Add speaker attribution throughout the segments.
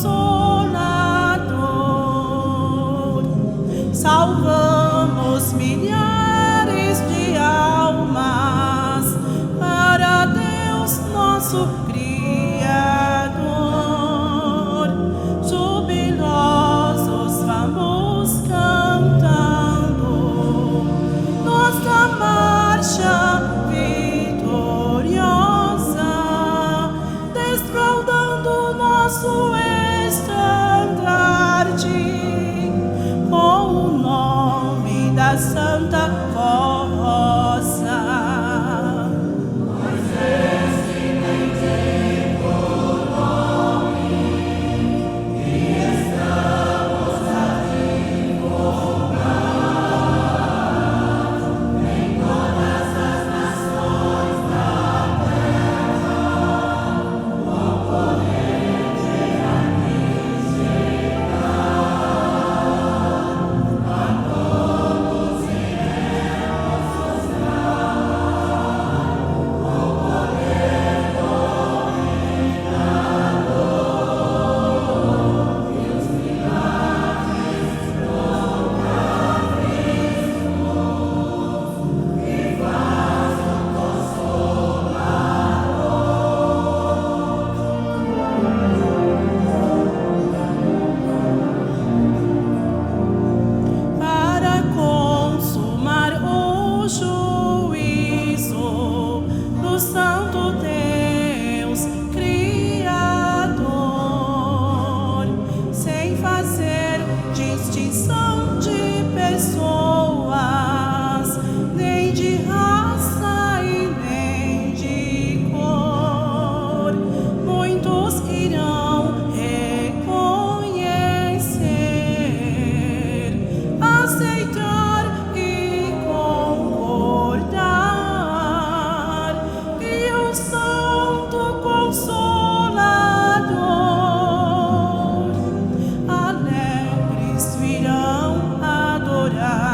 Speaker 1: Consolador. Salvamos milhares de almas para Deus, nosso Criador. Jubilosos vamos cantando nossa marcha vitoriosa, desfraldando nosso estandarte com o nome da Santa Rosa. Para consumar o juízo do Santo Deus Criador, sem fazer distinção de pessoas, nem de raça e nem de cor, muitos irão reconhecer, aceitar e concordar, e o Santo Consolador alegres virão adorar.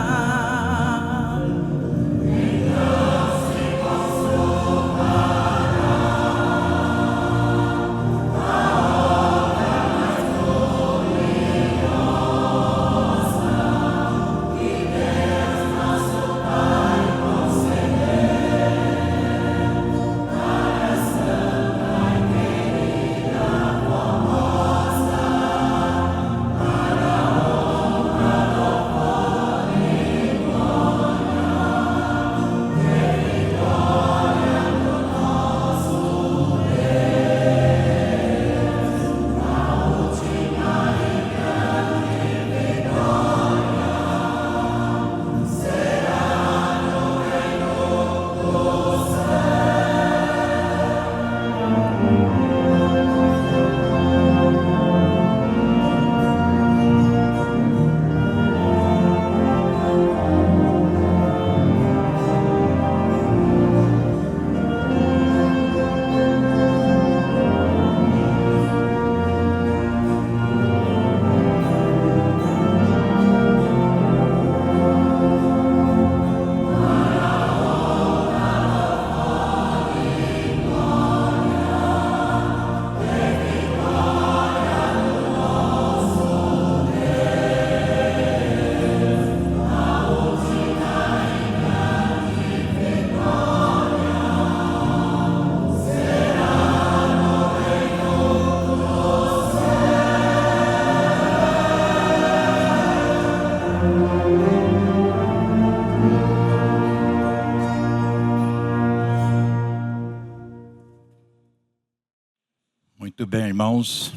Speaker 2: Muito bem, irmãos.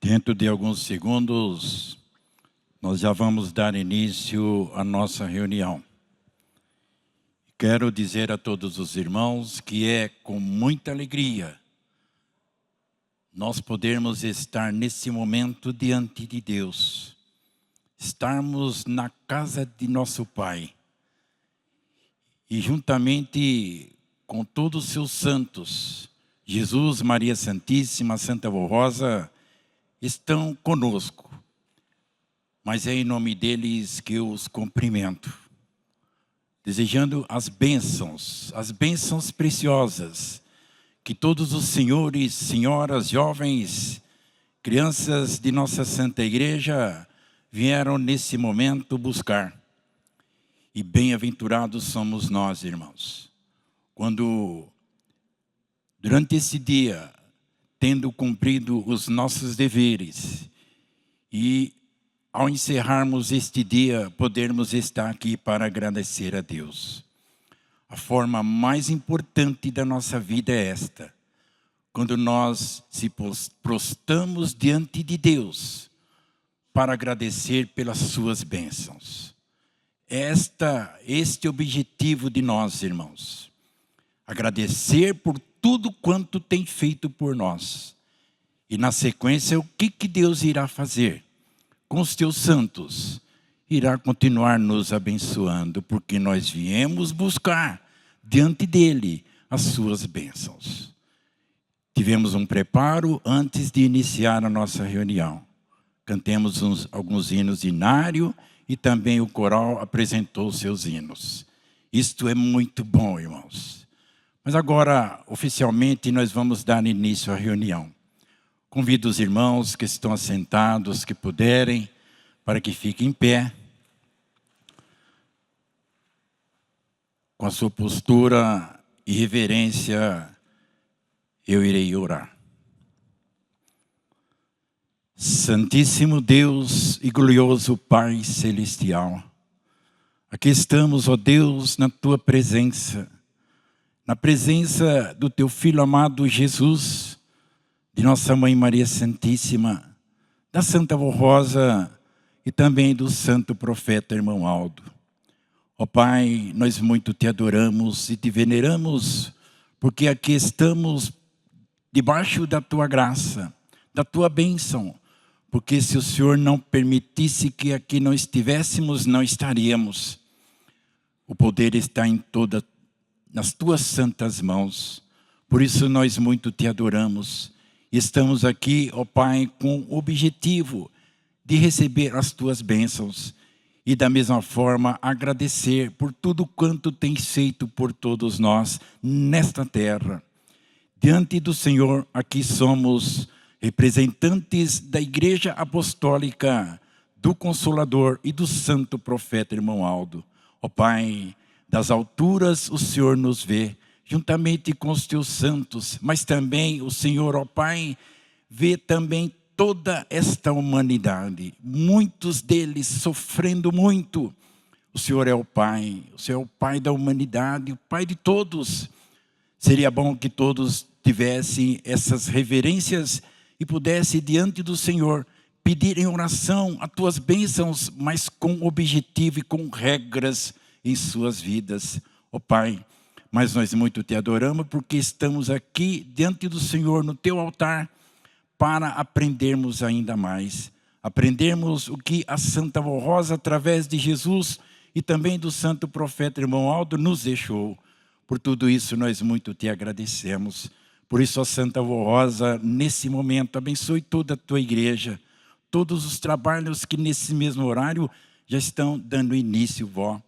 Speaker 2: Dentro de alguns segundos, nós já vamos dar início à nossa reunião. Quero dizer a todos os irmãos que é com muita alegria nós podermos estar nesse momento diante de Deus, estarmos na casa de nosso Pai e juntamente com todos os seus santos, Jesus, Maria Santíssima, Santa Vó Rosa, estão conosco. Mas é em nome deles que eu os cumprimento, desejando as bênçãos preciosas, que todos os senhores, senhoras, jovens crianças de nossa Santa Igreja vieram nesse momento buscar. E bem-aventurados somos nós, irmãos, quando, durante esse dia, tendo cumprido os nossos deveres, e ao encerrarmos este dia, podermos estar aqui para agradecer a Deus. A forma mais importante da nossa vida é esta: quando nós se prostramos diante de Deus para agradecer pelas suas bênçãos. Este objetivo de nós, irmãos. Agradecer por tudo quanto tem feito por nós. E na sequência, o que Deus irá fazer com os teus santos? Irá continuar nos abençoando, porque nós viemos buscar diante dele as suas bênçãos. Tivemos um preparo antes de iniciar a nossa reunião. Cantemos alguns hinos de inário e também o coral apresentou seus hinos. Isto é muito bom, irmãos. Mas agora, oficialmente, nós vamos dar início à reunião. Convido os irmãos que estão assentados, que puderem, para que fiquem em pé. Com a sua postura e reverência, eu irei orar. Santíssimo Deus e glorioso Pai Celestial, aqui estamos, ó Deus, na Tua presença, na presença do Teu Filho amado Jesus, de Nossa Mãe Maria Santíssima, da Santa Avó Rosa e também do Santo Profeta Irmão Aldo. Ó Pai, nós muito Te adoramos e Te veneramos, porque aqui estamos debaixo da Tua graça, da Tua bênção, porque se o Senhor não permitisse que aqui não estivéssemos, não estaríamos. O poder está nas Tuas santas mãos. Por isso nós muito Te adoramos. Estamos aqui, ó Pai, com o objetivo de receber as Tuas bênçãos. E da mesma forma agradecer por tudo quanto tens feito por todos nós nesta terra. Diante do Senhor, aqui somos representantes da Igreja Apostólica, do Consolador e do Santo Profeta Irmão Aldo. Ó Pai, das alturas o Senhor nos vê, juntamente com os Teus santos, mas também o Senhor, ó Pai, vê também toda esta humanidade, muitos deles sofrendo muito. O Senhor é o Pai, o Senhor é o Pai da humanidade, o Pai de todos. Seria bom que todos tivessem essas reverências e pudesse diante do Senhor pedir em oração as Tuas bênçãos, mas com objetivo e com regras em suas vidas. Ó Pai, mas nós muito Te adoramos porque estamos aqui diante do Senhor no Teu altar para aprendermos ainda mais. Aprendermos o que a Santa Avó Rosa, através de Jesus e também do Santo Profeta Irmão Aldo, nos deixou. Por tudo isso nós muito Te agradecemos. Por isso, ó Santa Avó Rosa, nesse momento, abençoe toda a Tua igreja, todos os trabalhos que nesse mesmo horário já estão dando início, vó.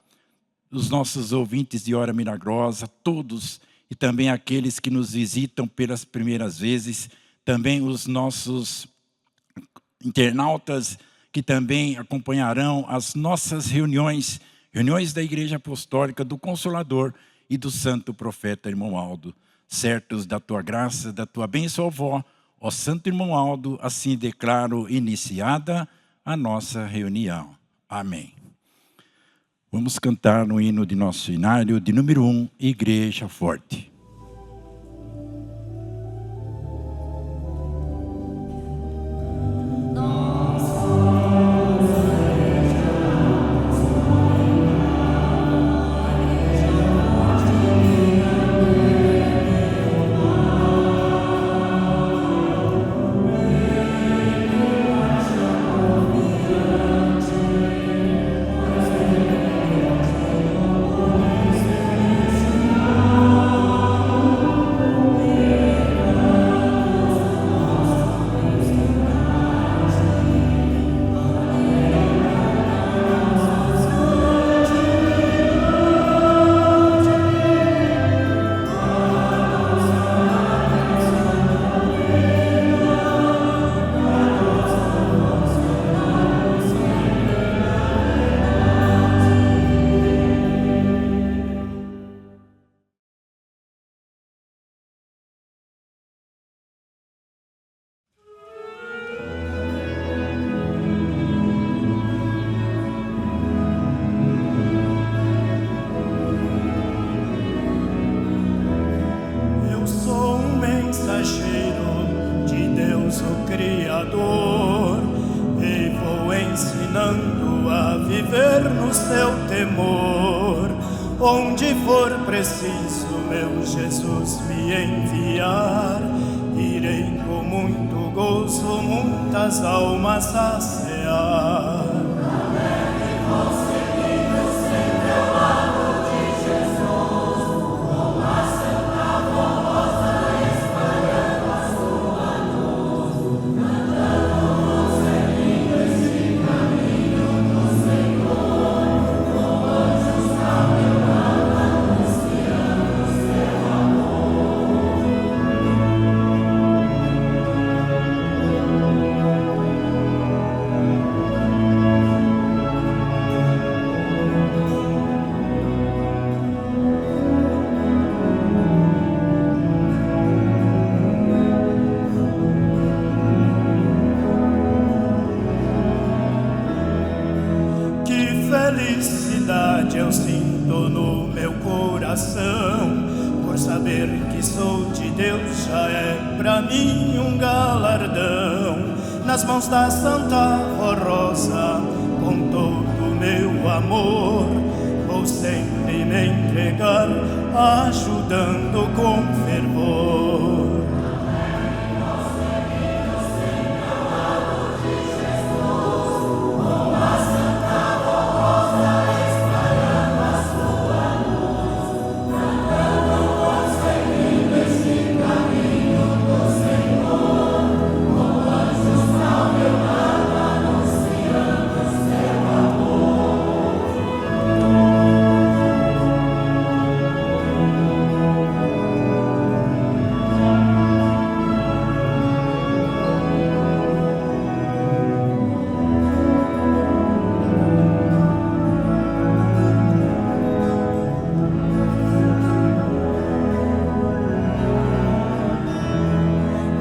Speaker 2: Os nossos ouvintes de Hora Milagrosa, todos, e também aqueles que nos visitam pelas primeiras vezes, também os nossos internautas que também acompanharão as nossas reuniões da Igreja Apostólica, do Consolador e do Santo Profeta Irmão Aldo. Certos da Tua graça, da Tua bênção, ó vó, ó Santo Irmão Aldo, assim declaro iniciada a nossa reunião. Amém. Vamos cantar no hino de nosso inário, de número 1, Igreja Forte.
Speaker 1: Oh
Speaker 3: amor. Onde for preciso, meu Jesus, me enviar, irei com muito gozo muitas almas saciar. Felicidade eu sinto no meu coração, por saber que sou de Deus já é pra mim um galardão. Nas mãos da Santa Rosa, com todo o meu amor, vou sempre me entregar, ajudando com fervor.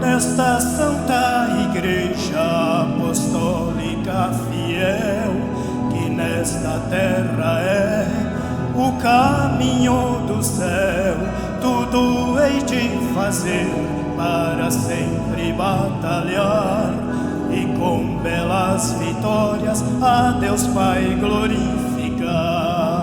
Speaker 3: Nesta Santa Igreja Apostólica fiel, que nesta terra é o caminho do céu, tudo hei de fazer para sempre batalhar e com belas vitórias a Deus Pai glorificar.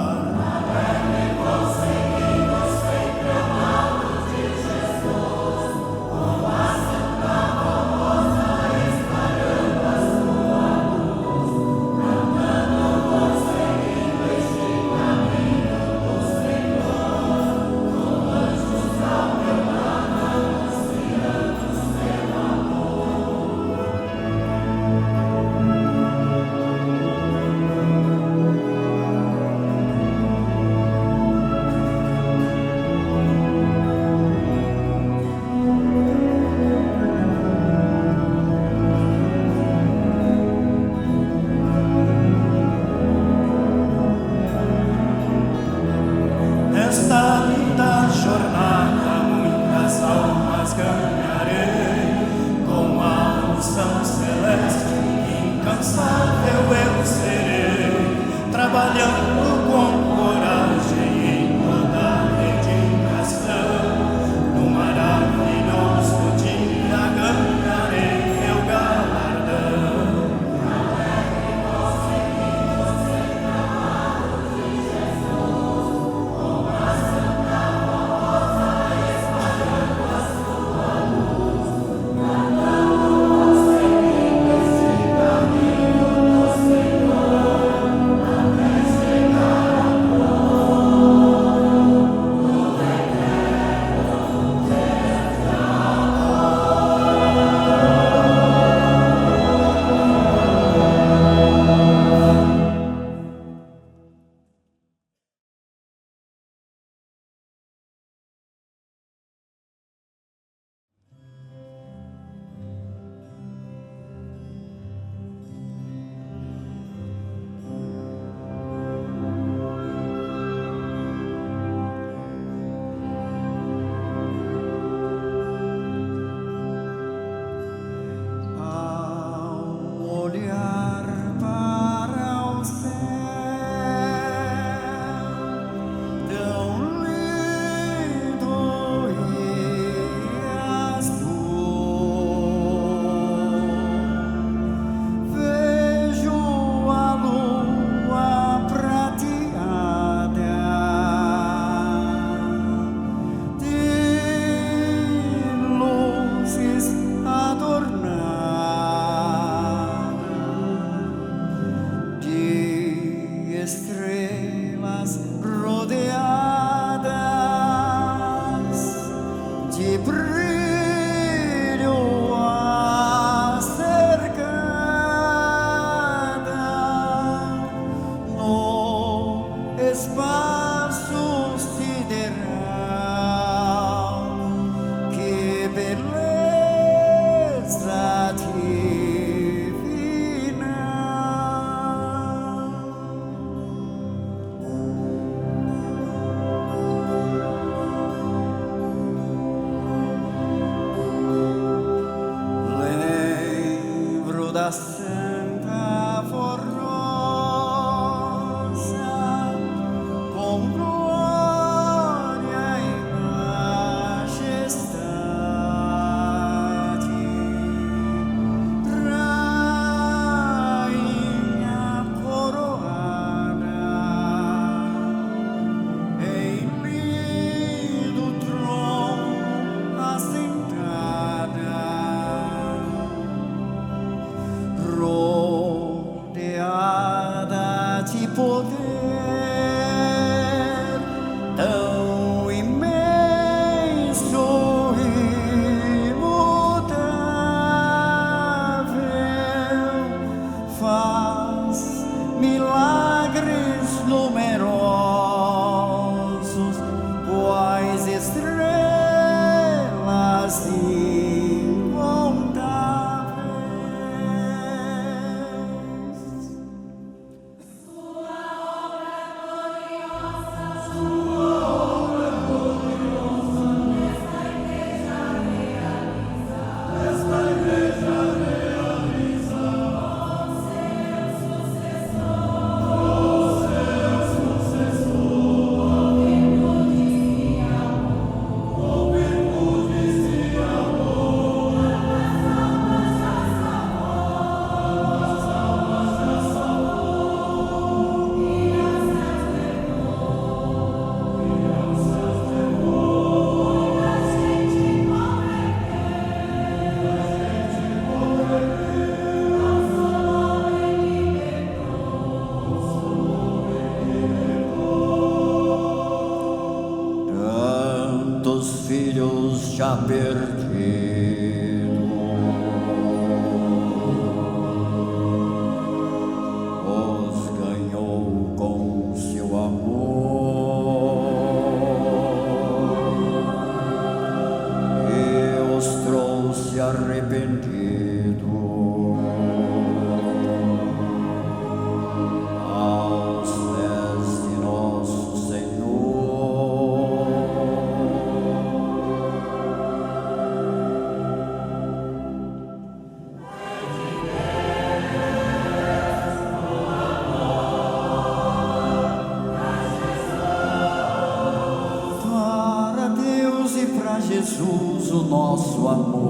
Speaker 4: espaço sideral, que beleza divina. Lembro da Santa Formosa, com glória e majestade, rainha coroada, em lindo trono assentada, rodeada de poder tão imenso e imutável, faz milagres numerosos, quais estrelas incontáveis. Tantos filhos já perdidos, os ganhou com seu amor e os trouxe arrependidos aos pés de nosso Senhor. Para Deus e para Jesus o nosso amor.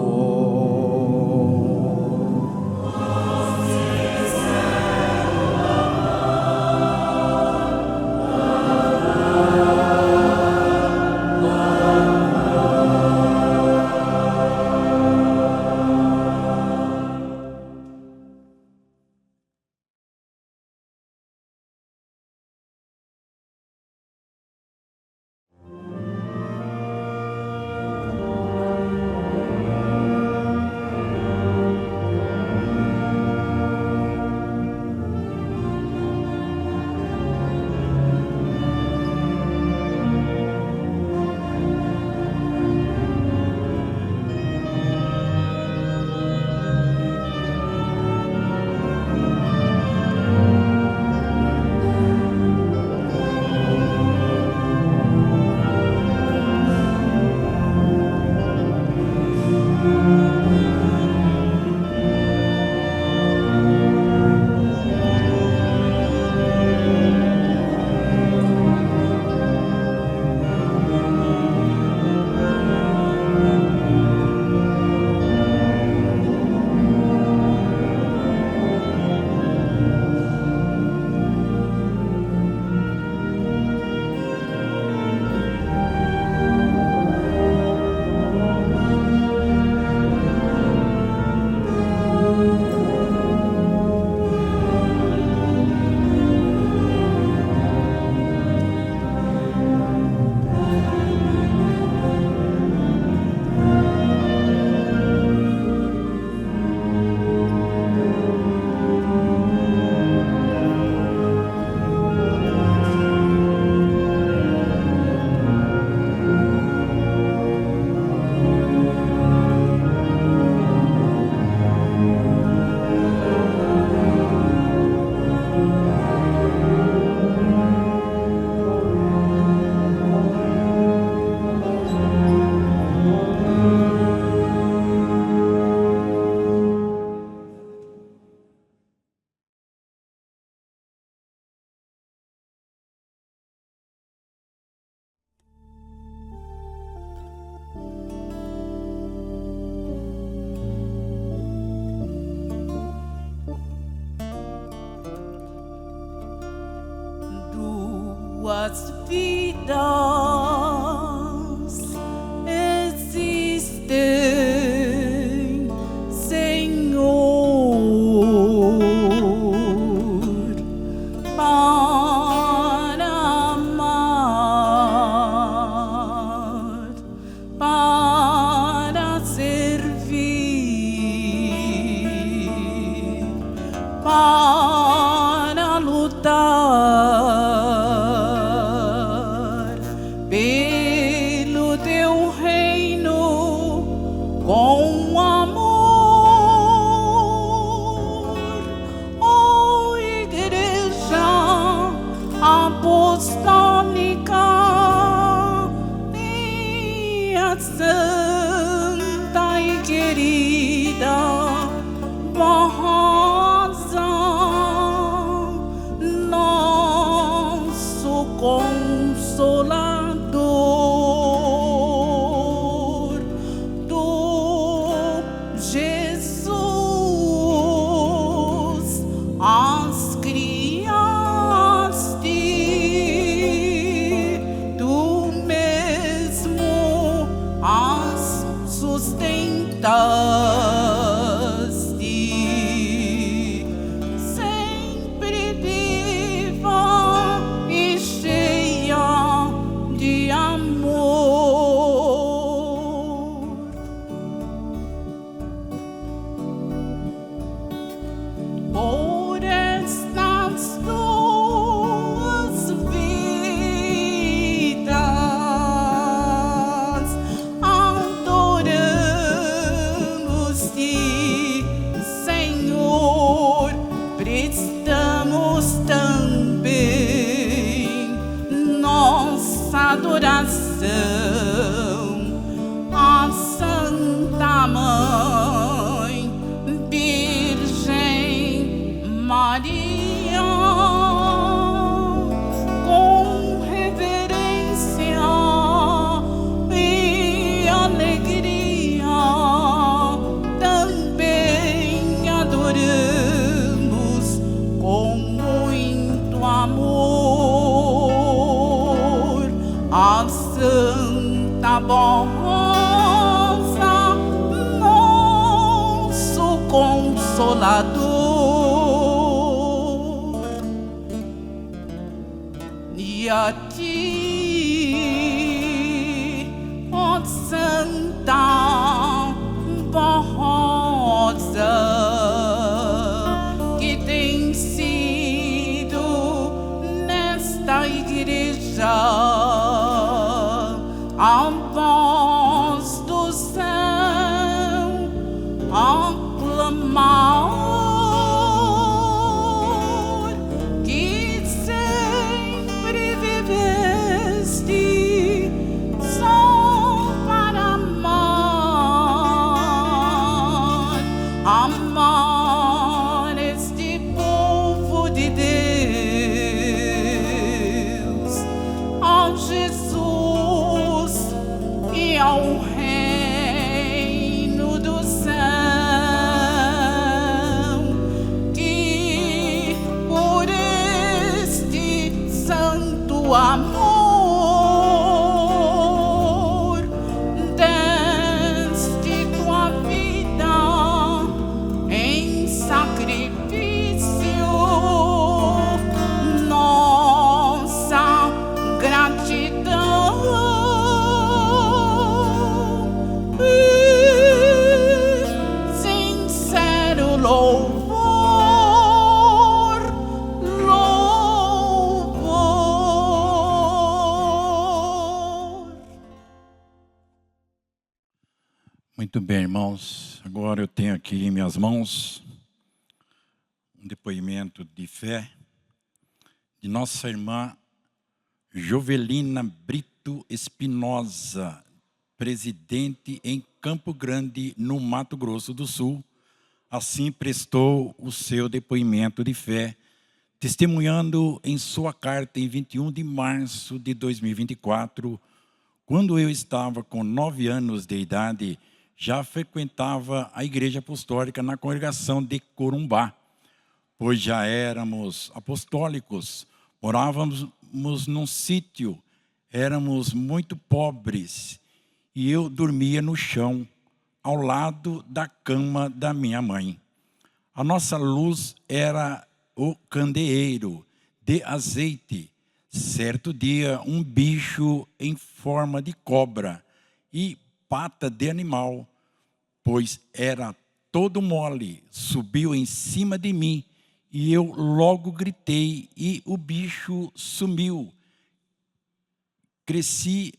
Speaker 1: As vidas existem, Senhor, para amar, para servir, para lutar pelo teu reino com amor. Ó Igreja Apostólica, minha santa e querida, rosa, nosso Consolador, do Jesus, as criaste, tu mesmo as sustentaste, sempre viva e cheia de amor. Por estas tuas vidas adoramos-te, Senhor, prestamos também nossa adoração à Santa Mãe Virgem Maria, com reverência e alegria também adoramos com muito amor a Santa Rosa, nosso Consolador. E a ti, ó Santa Rosa, que tem sido nesta igreja a voz do céu a clamar, que sempre viveste só para amar este povo de Deus, ao Jesus e ao reino do céu, que por este santo amor deste tua vida em sacrifício, nossa gratidão e sincero louvor, louvor.
Speaker 2: Muito bem, irmãos. Agora eu tenho aqui em minhas mãos um depoimento de fé de nossa irmã Jovelina Brito Espinosa, presidente em Campo Grande, no Mato Grosso do Sul. Assim prestou o seu depoimento de fé, testemunhando em sua carta em 21 de março de 2024, quando eu estava com 9 anos de idade, já frequentava a igreja apostólica na congregação de Corumbá, pois já éramos apostólicos, morávamos num sítio, éramos muito pobres e eu dormia no chão, ao lado da cama da minha mãe. A nossa luz era o candeeiro de azeite. Certo dia, um bicho em forma de cobra e pata de animal, pois era todo mole, subiu em cima de mim e eu logo gritei e o bicho sumiu. Cresci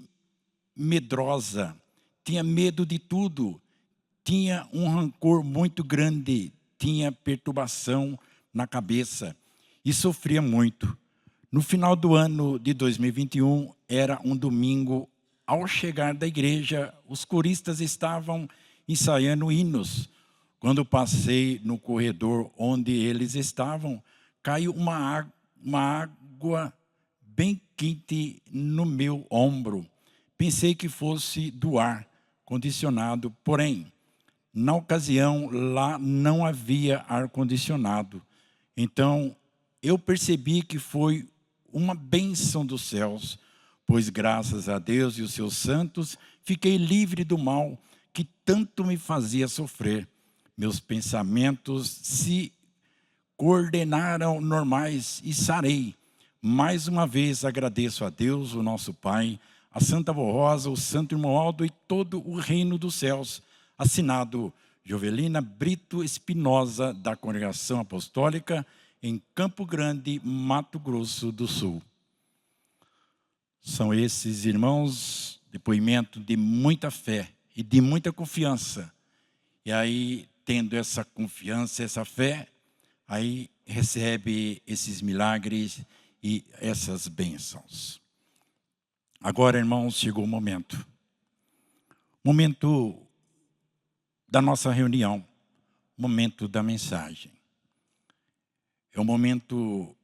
Speaker 2: medrosa, tinha medo de tudo, tinha um rancor muito grande, tinha perturbação na cabeça e sofria muito. No final do ano de 2021, era um domingo. Ao chegar da igreja, os coristas estavam ensaiando hinos. Quando passei no corredor onde eles estavam, caiu uma água bem quente no meu ombro. Pensei que fosse do ar condicionado, porém, na ocasião, lá não havia ar-condicionado. Então, eu percebi que foi uma bênção dos céus, pois graças a Deus e os seus santos, fiquei livre do mal que tanto me fazia sofrer. Meus pensamentos se coordenaram normais e sarei. Mais uma vez agradeço a Deus, o nosso Pai, a Santa Avó Rosa, o Santo Irmão Aldo e todo o reino dos céus. Assinado Jovelina Brito Espinosa, da Congregação Apostólica, em Campo Grande, Mato Grosso do Sul. São esses, irmãos, depoimento de muita fé e de muita confiança. E aí, tendo essa confiança, essa fé, aí recebe esses milagres e essas bênçãos. Agora, irmãos, chegou o momento. Momento da nossa reunião. Momento da mensagem. É um momento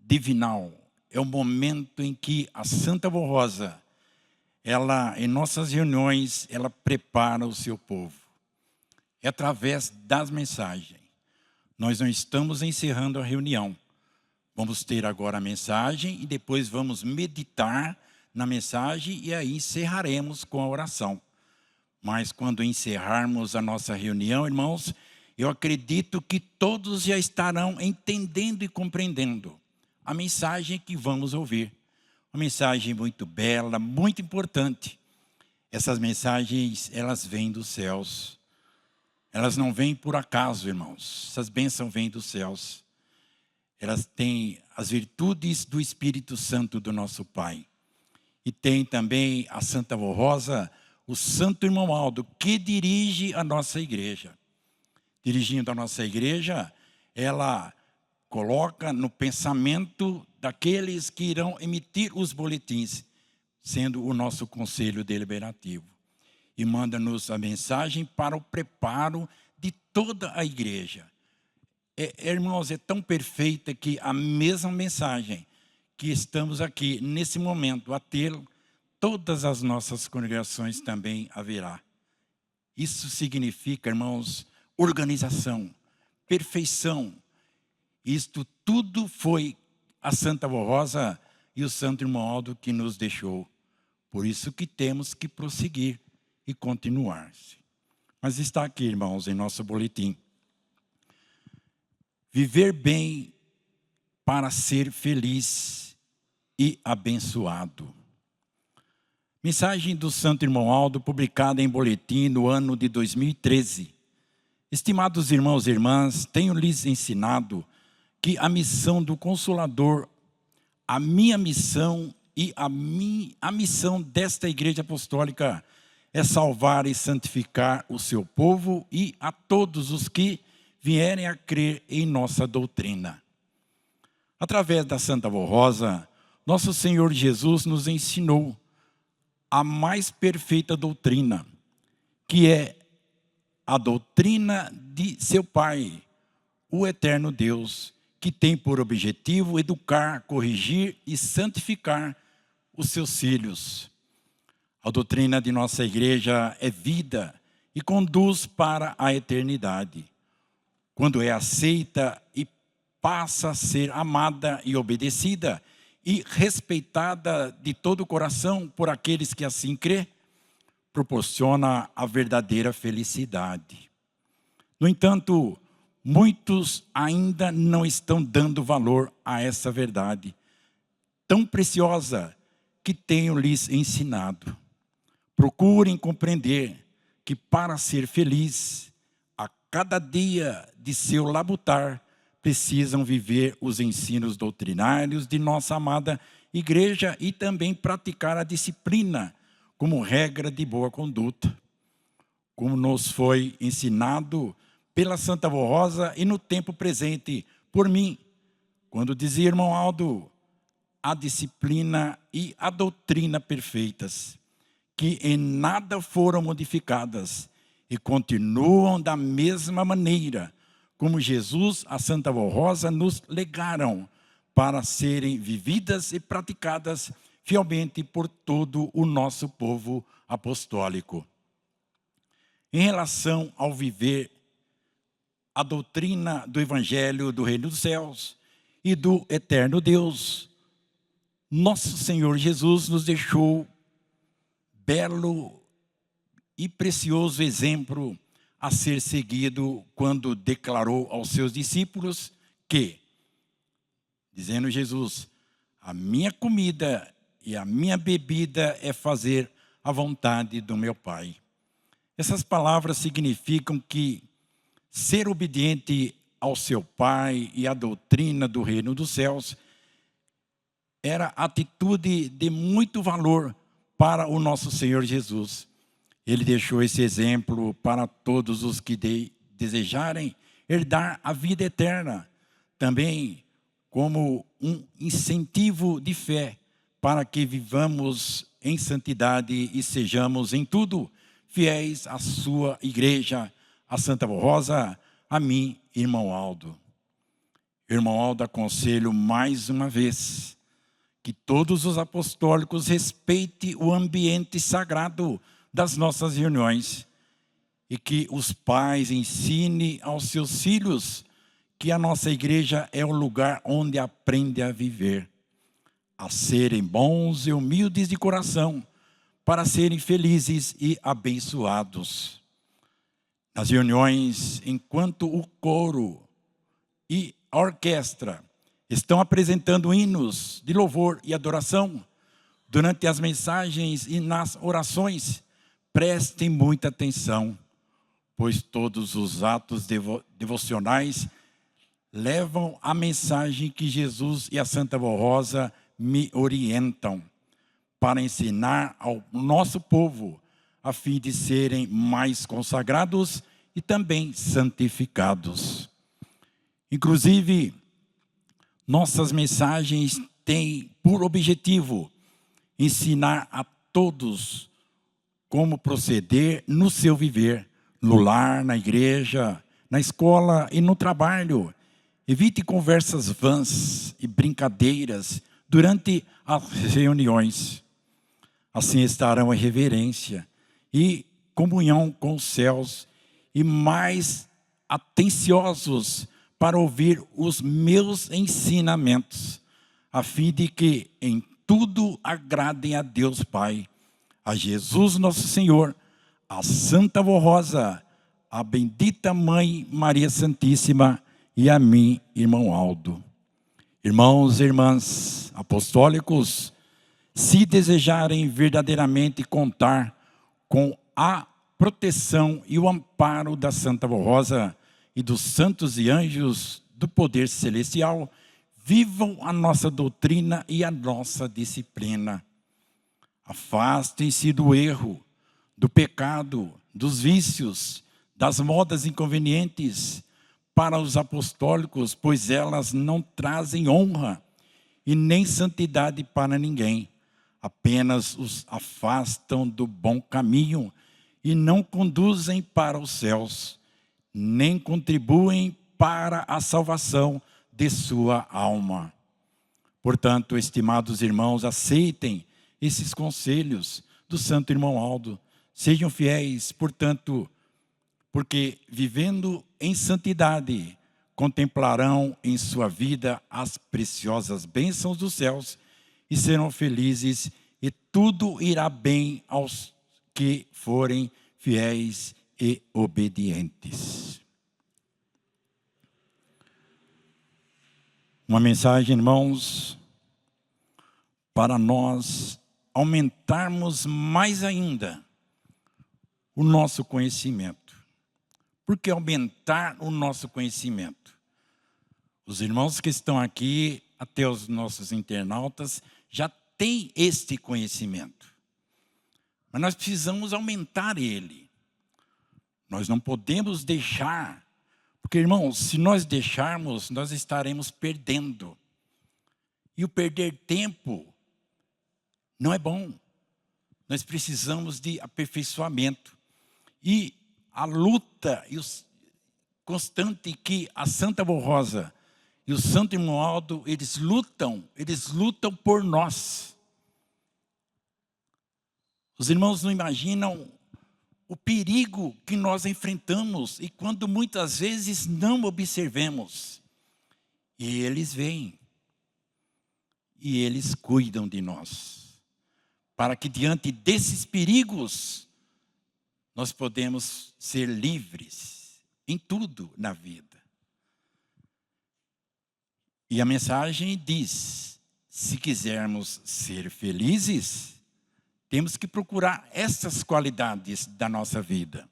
Speaker 2: divinal. É um momento em que a Santa Avó Rosa, ela, em nossas reuniões, ela prepara o seu povo. É através das mensagens. Nós não estamos encerrando a reunião. Vamos ter agora a mensagem e depois vamos meditar na mensagem e aí encerraremos com a oração. Mas quando encerrarmos a nossa reunião, irmãos, eu acredito que todos já estarão entendendo e compreendendo a mensagem que vamos ouvir. Uma mensagem muito bela, muito importante. Essas mensagens, elas vêm dos céus. Elas não vêm por acaso, irmãos. Essas bênçãos vêm dos céus. Elas têm as virtudes do Espírito Santo do nosso Pai. E tem também a Santa Avó Rosa, o Santo Irmão Aldo, que dirige a nossa igreja. Dirigindo a nossa igreja, ela coloca no pensamento daqueles que irão emitir os boletins, sendo o nosso conselho deliberativo. E manda-nos a mensagem para o preparo de toda a igreja. Irmãos, é tão perfeita que a mesma mensagem que estamos aqui, nesse momento, a ter, todas as nossas congregações também haverá. Isso significa, irmãos, organização, perfeição. Isto tudo foi a Santa Avó Rosa e o Santo Irmão Aldo que nos deixou. Por isso que temos que prosseguir e continuar. Mas está aqui, irmãos, em nosso boletim. Viver bem para ser feliz e abençoado. Mensagem do Santo Irmão Aldo, publicada em boletim no ano de 2013. Estimados irmãos e irmãs, tenho lhes ensinado que a missão do Consolador, a minha missão e a missão desta Igreja Apostólica é salvar e santificar o seu povo e a todos os que vierem a crer em nossa doutrina. Através da Santa Avó Rosa, nosso Senhor Jesus nos ensinou a mais perfeita doutrina, que é a doutrina de seu Pai, o eterno Deus, que tem por objetivo educar, corrigir e santificar os seus filhos. A doutrina de nossa igreja é vida e conduz para a eternidade. Quando é aceita e passa a ser amada e obedecida, e respeitada de todo o coração por aqueles que assim crê, proporciona a verdadeira felicidade. No entanto, muitos ainda não estão dando valor a essa verdade tão preciosa que tenho lhes ensinado. Procurem compreender que para ser feliz, a cada dia de seu labutar, precisam viver os ensinos doutrinários de nossa amada igreja e também praticar a disciplina como regra de boa conduta, como nos foi ensinado pela Santa Avó Rosa e no tempo presente por mim, quando dizia irmão Aldo, a disciplina e a doutrina perfeitas, que em nada foram modificadas e continuam da mesma maneira como Jesus, a Santa Avó Rosa, nos legaram para serem vividas e praticadas fielmente por todo o nosso povo apostólico. Em relação ao viver a doutrina do Evangelho do Reino dos Céus e do Eterno Deus, nosso Senhor Jesus nos deixou belo e precioso exemplo a ser seguido quando declarou aos seus discípulos que, dizendo Jesus, a minha comida e a minha bebida é fazer a vontade do meu Pai. Essas palavras significam que ser obediente ao seu Pai e à doutrina do Reino dos Céus era atitude de muito valor para o nosso Senhor Jesus. Ele deixou esse exemplo para todos os que desejarem herdar a vida eterna, também como um incentivo de fé para que vivamos em santidade e sejamos em tudo fiéis à sua igreja, a Santa Avó Rosa, a mim, irmão Aldo. Irmão Aldo, aconselho mais uma vez que todos os apostólicos respeitem o ambiente sagrado das nossas reuniões e que os pais ensinem aos seus filhos que a nossa igreja é o lugar onde aprende a viver, a serem bons e humildes de coração, para serem felizes e abençoados. Nas reuniões, enquanto o coro e a orquestra estão apresentando hinos de louvor e adoração, durante as mensagens e nas orações, prestem muita atenção, pois todos os atos devocionais levam a mensagem que Jesus e a Santa Avó Rosa me orientam para ensinar ao nosso povo, a fim de serem mais consagrados e também santificados. Inclusive, nossas mensagens têm por objetivo ensinar a todos como proceder no seu viver, no lar, na igreja, na escola e no trabalho. Evite conversas vãs e brincadeiras durante as reuniões. Assim estarão em reverência e comunhão com os céus e mais atenciosos para ouvir os meus ensinamentos, a fim de que em tudo agradem a Deus Pai, a Jesus nosso Senhor, a Santa Avó Rosa, a bendita Mãe Maria Santíssima e a mim, irmão Aldo. Irmãos e irmãs apostólicos, se desejarem verdadeiramente contar com a proteção e o amparo da Santa Avó Rosa e dos santos e anjos do poder celestial, vivam a nossa doutrina e a nossa disciplina. Afastem-se do erro, do pecado, dos vícios, das modas inconvenientes para os apostólicos, pois elas não trazem honra e nem santidade para ninguém. Apenas os afastam do bom caminho e não conduzem para os céus, nem contribuem para a salvação de sua alma. Portanto, estimados irmãos, aceitem esses conselhos do Santo Irmão Aldo. Sejam fiéis, portanto, porque vivendo em santidade, contemplarão em sua vida as preciosas bênçãos dos céus e serão felizes, e tudo irá bem aos que forem fiéis e obedientes. Uma mensagem, irmãos, para nós aumentarmos mais ainda o nosso conhecimento. Por que aumentar o nosso conhecimento? Os irmãos que estão aqui, até os nossos internautas, já têm este conhecimento. Mas nós precisamos aumentar ele. Nós não podemos deixar, porque, irmãos, se nós deixarmos, nós estaremos perdendo. E o perder tempo não é bom. Nós precisamos de aperfeiçoamento. E a luta constante que a Santa Avó Rosa e o Santo Irmão Aldo, eles lutam por nós. Os irmãos não imaginam o perigo que nós enfrentamos e quando muitas vezes não observemos. E eles vêm. E eles cuidam de nós. Para que diante desses perigos, nós podemos ser livres em tudo na vida. E a mensagem diz, se quisermos ser felizes, temos que procurar essas qualidades da nossa vida.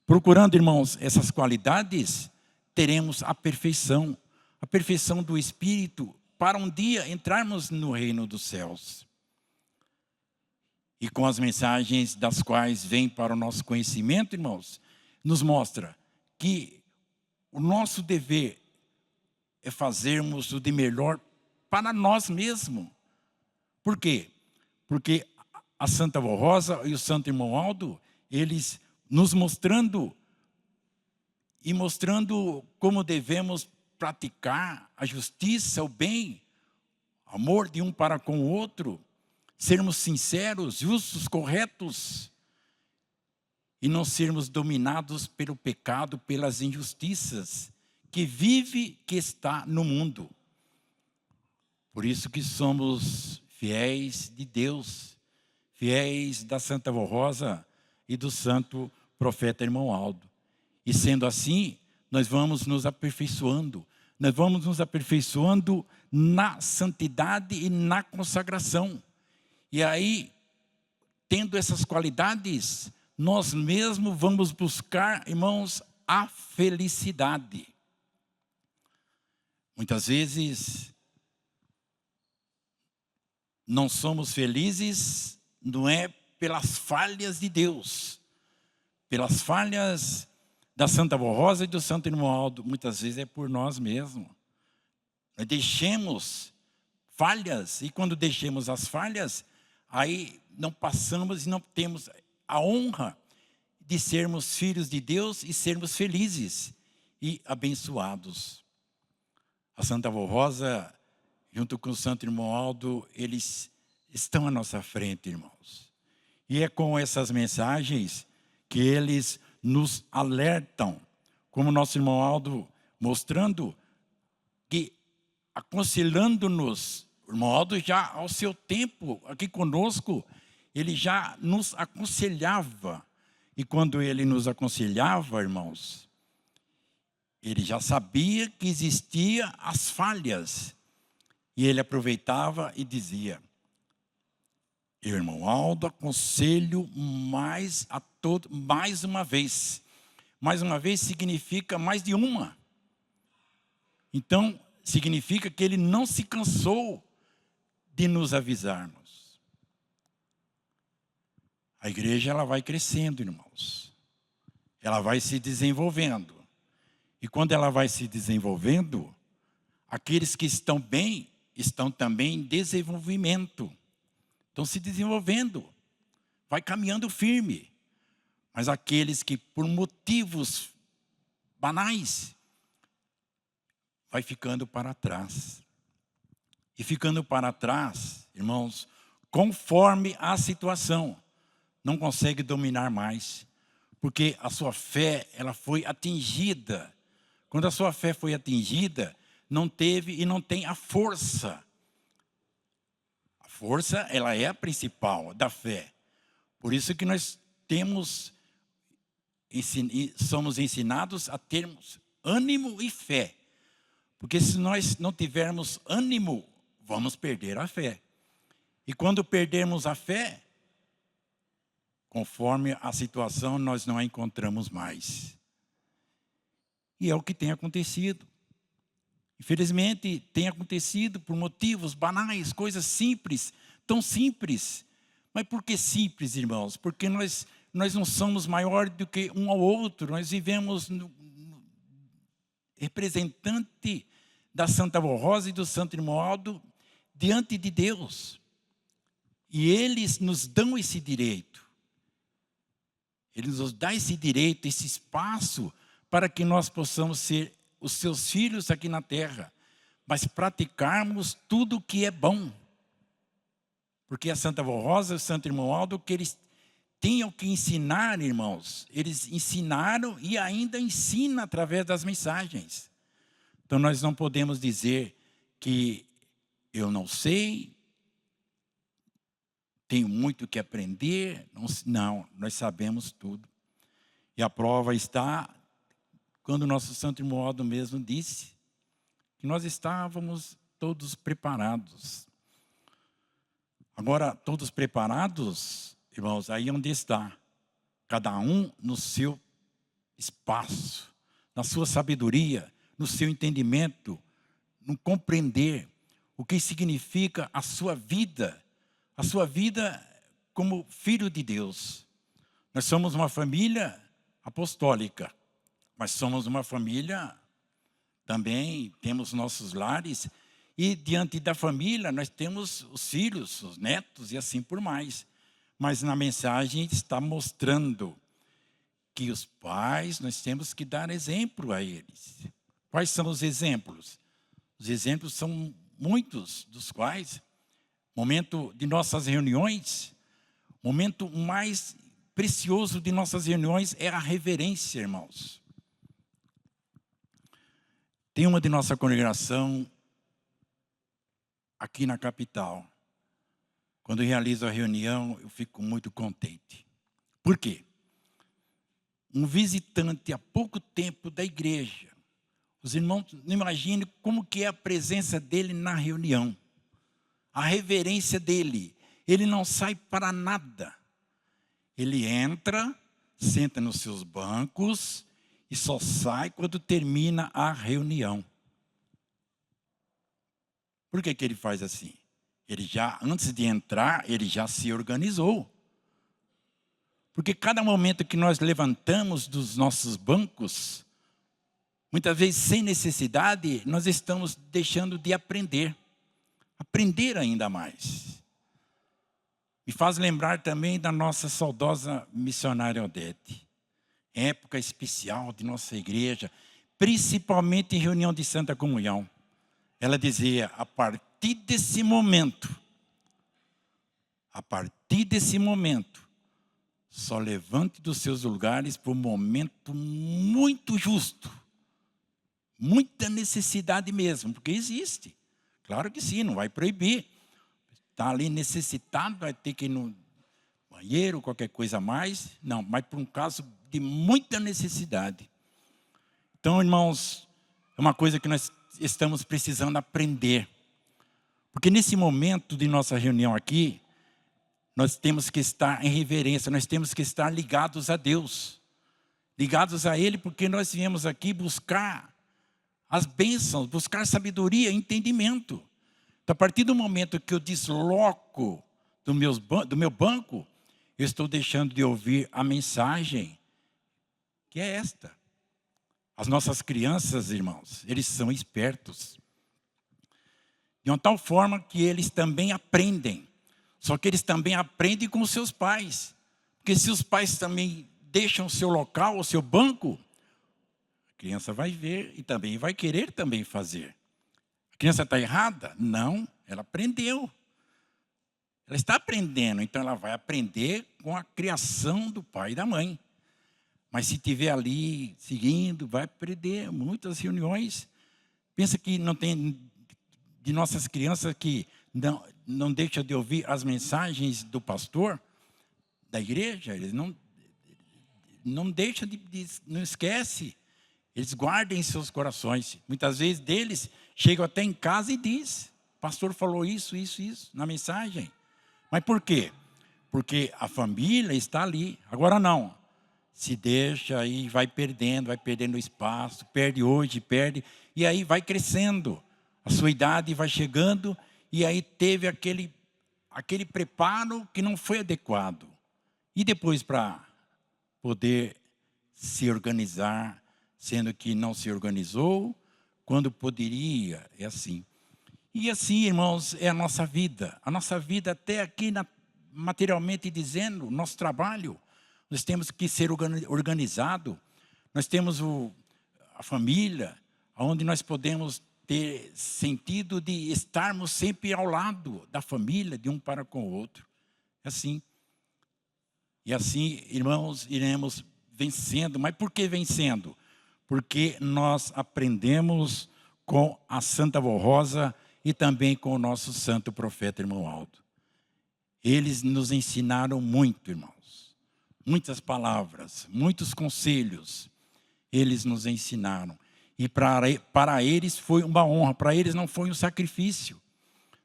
Speaker 2: Procurando, irmãos, essas qualidades, teremos a perfeição do Espírito, para um dia entrarmos no reino dos céus. E com as mensagens das quais vem para o nosso conhecimento, irmãos, nos mostra que o nosso dever é fazermos o de melhor para nós mesmos. Por quê? Porque a Santa Avó Rosa e o Santo Irmão Aldo, eles nos mostrando como devemos praticar a justiça, o bem, amor de um para com o outro, sermos sinceros, justos, corretos, e não sermos dominados pelo pecado, pelas injustiças que está no mundo. Por isso que somos fiéis de Deus, fiéis da Santa Avó Rosa e do Santo Profeta Irmão Aldo. E sendo assim, nós vamos nos aperfeiçoando. Nós vamos nos aperfeiçoando na santidade e na consagração. E aí, tendo essas qualidades, nós mesmos vamos buscar, irmãos, a felicidade. Muitas vezes, não somos felizes, não é pelas falhas de Deus, pelas falhas da Santa Avó Rosa e do Santo Irmão Aldo, muitas vezes é por nós mesmos. Nós deixemos falhas, e quando deixemos as falhas, aí não passamos e não temos a honra de sermos filhos de Deus e sermos felizes e abençoados. A Santa Avó Rosa, junto com o Santo Irmão Aldo, eles estão à nossa frente, irmãos. E é com essas mensagens que eles nos alertam, como nosso irmão Aldo mostrando, que aconselhando-nos, o irmão Aldo já ao seu tempo aqui conosco, ele já nos aconselhava. E quando ele nos aconselhava, irmãos, ele já sabia que existiam as falhas. E ele aproveitava e dizia, irmão Aldo, aconselho mais uma vez. Mais uma vez significa mais de uma. Então, significa que ele não se cansou de nos avisarmos. A igreja, ela vai crescendo, irmãos. Ela vai se desenvolvendo. E quando ela vai se desenvolvendo, aqueles que estão bem, estão também em desenvolvimento. Estão se desenvolvendo. Vai caminhando firme. Mas aqueles que por motivos banais, vai ficando para trás. E ficando para trás, irmãos, conforme a situação, não consegue dominar mais. Porque a sua fé, ela foi atingida. Quando a sua fé foi atingida, não teve e não tem a força força, ela é a principal da fé. Por isso que nós somos ensinados a termos ânimo e fé. Porque se nós não tivermos ânimo, vamos perder a fé. E quando perdermos a fé, conforme a situação, nós não a encontramos mais. E é o que tem acontecido. Infelizmente, tem acontecido por motivos banais, coisas simples, tão simples. Mas por que simples, irmãos? Porque nós não somos maiores do que um ao outro. Nós vivemos representante da Santa Avó Rosa e do Santo Irmão Aldo diante de Deus. E eles nos dão esse direito. Eles nos dão esse direito, esse espaço para que nós possamos ser os seus filhos aqui na terra, mas praticarmos tudo o que é bom. Porque a Santa Avó Rosa e o Santo Irmão Aldo, que eles tinham que ensinar, irmãos, eles ensinaram e ainda ensinam através das mensagens. Então nós não podemos dizer que eu não sei, tenho muito que aprender. Não, nós sabemos tudo. E a prova está quando o nosso Santo Irmão Aldo mesmo disse que nós estávamos todos preparados. Agora, todos preparados, irmãos, aí onde está? Cada um no seu espaço, na sua sabedoria, no seu entendimento, no compreender o que significa a sua vida como filho de Deus. Nós somos uma família apostólica, mas somos uma família também, temos nossos lares, e diante da família nós temos os filhos, os netos e assim por mais. Mas na mensagem está mostrando que os pais, nós temos que dar exemplo a eles. Quais são os exemplos? Os exemplos são muitos, dos quais, momento de nossas reuniões, momento mais precioso de nossas reuniões é a reverência, irmãos. Tem uma de nossa congregação aqui na capital. Quando eu realizo a reunião, eu fico muito contente. Por quê? Um visitante há pouco tempo da igreja. Os irmãos não imaginam como que é a presença dele na reunião. A reverência dele. Ele não sai para nada. Ele entra, senta nos seus bancos e só sai quando termina a reunião. Por que ele faz assim? Ele já, antes de entrar, ele já se organizou. Porque cada momento que nós levantamos dos nossos bancos, muitas vezes sem necessidade, nós estamos deixando de aprender. Aprender ainda mais. Me faz lembrar também da nossa saudosa missionária Odete. Época especial de nossa igreja, principalmente em reunião de Santa Comunhão. Ela dizia, a partir desse momento, só levante dos seus lugares por um momento muito justo. Muita necessidade mesmo, porque existe. Claro que sim, não vai proibir. Está ali necessitado, vai ter que ir no banheiro, qualquer coisa a mais. Não, mas por um caso de muita necessidade. Então, irmãos, é uma coisa que nós estamos precisando aprender. Porque nesse momento de nossa reunião aqui, nós temos que estar em reverência, nós temos que estar ligados a Deus. Ligados a Ele, porque nós viemos aqui buscar as bênçãos, buscar sabedoria, entendimento. Então, a partir do momento que eu desloco do meu banco, eu estou deixando de ouvir a mensagem, que é esta. As nossas crianças, irmãos, eles são espertos. De uma tal forma que eles também aprendem. Só que eles também aprendem com os seus pais. Porque se os pais também deixam o seu local, o seu banco, a criança vai ver e também vai querer também fazer. A criança está errada? Não, ela aprendeu. Ela está aprendendo, então ela vai aprender com a criação do pai e da mãe. Mas se estiver ali seguindo, vai perder muitas reuniões. Pensa que não tem de nossas crianças que não deixam de ouvir as mensagens do pastor da igreja, eles não deixam não esquece. Eles guardam em seus corações. Muitas vezes deles chegam até em casa e diz: pastor falou isso na mensagem. Mas por quê? Porque a família está ali. Agora não. Se deixa aí, vai perdendo espaço, perde hoje, perde. E aí vai crescendo. A sua idade vai chegando e aí teve aquele preparo que não foi adequado. E depois para poder se organizar, sendo que não se organizou, quando poderia, é assim. E assim, irmãos, é a nossa vida. A nossa vida até aqui, materialmente dizendo, nosso trabalho. Nós temos que ser organizado. Nós temos a família, onde nós podemos ter sentido de estarmos sempre ao lado da família, de um para com o outro. É assim. E assim, irmãos, iremos vencendo. Mas por que vencendo? Porque nós aprendemos com a Santa Vó Rosa e também com o nosso santo profeta, irmão Aldo. Eles nos ensinaram muito, irmãos. Muitas palavras, muitos conselhos, eles nos ensinaram. E para eles foi uma honra, para eles não foi um sacrifício.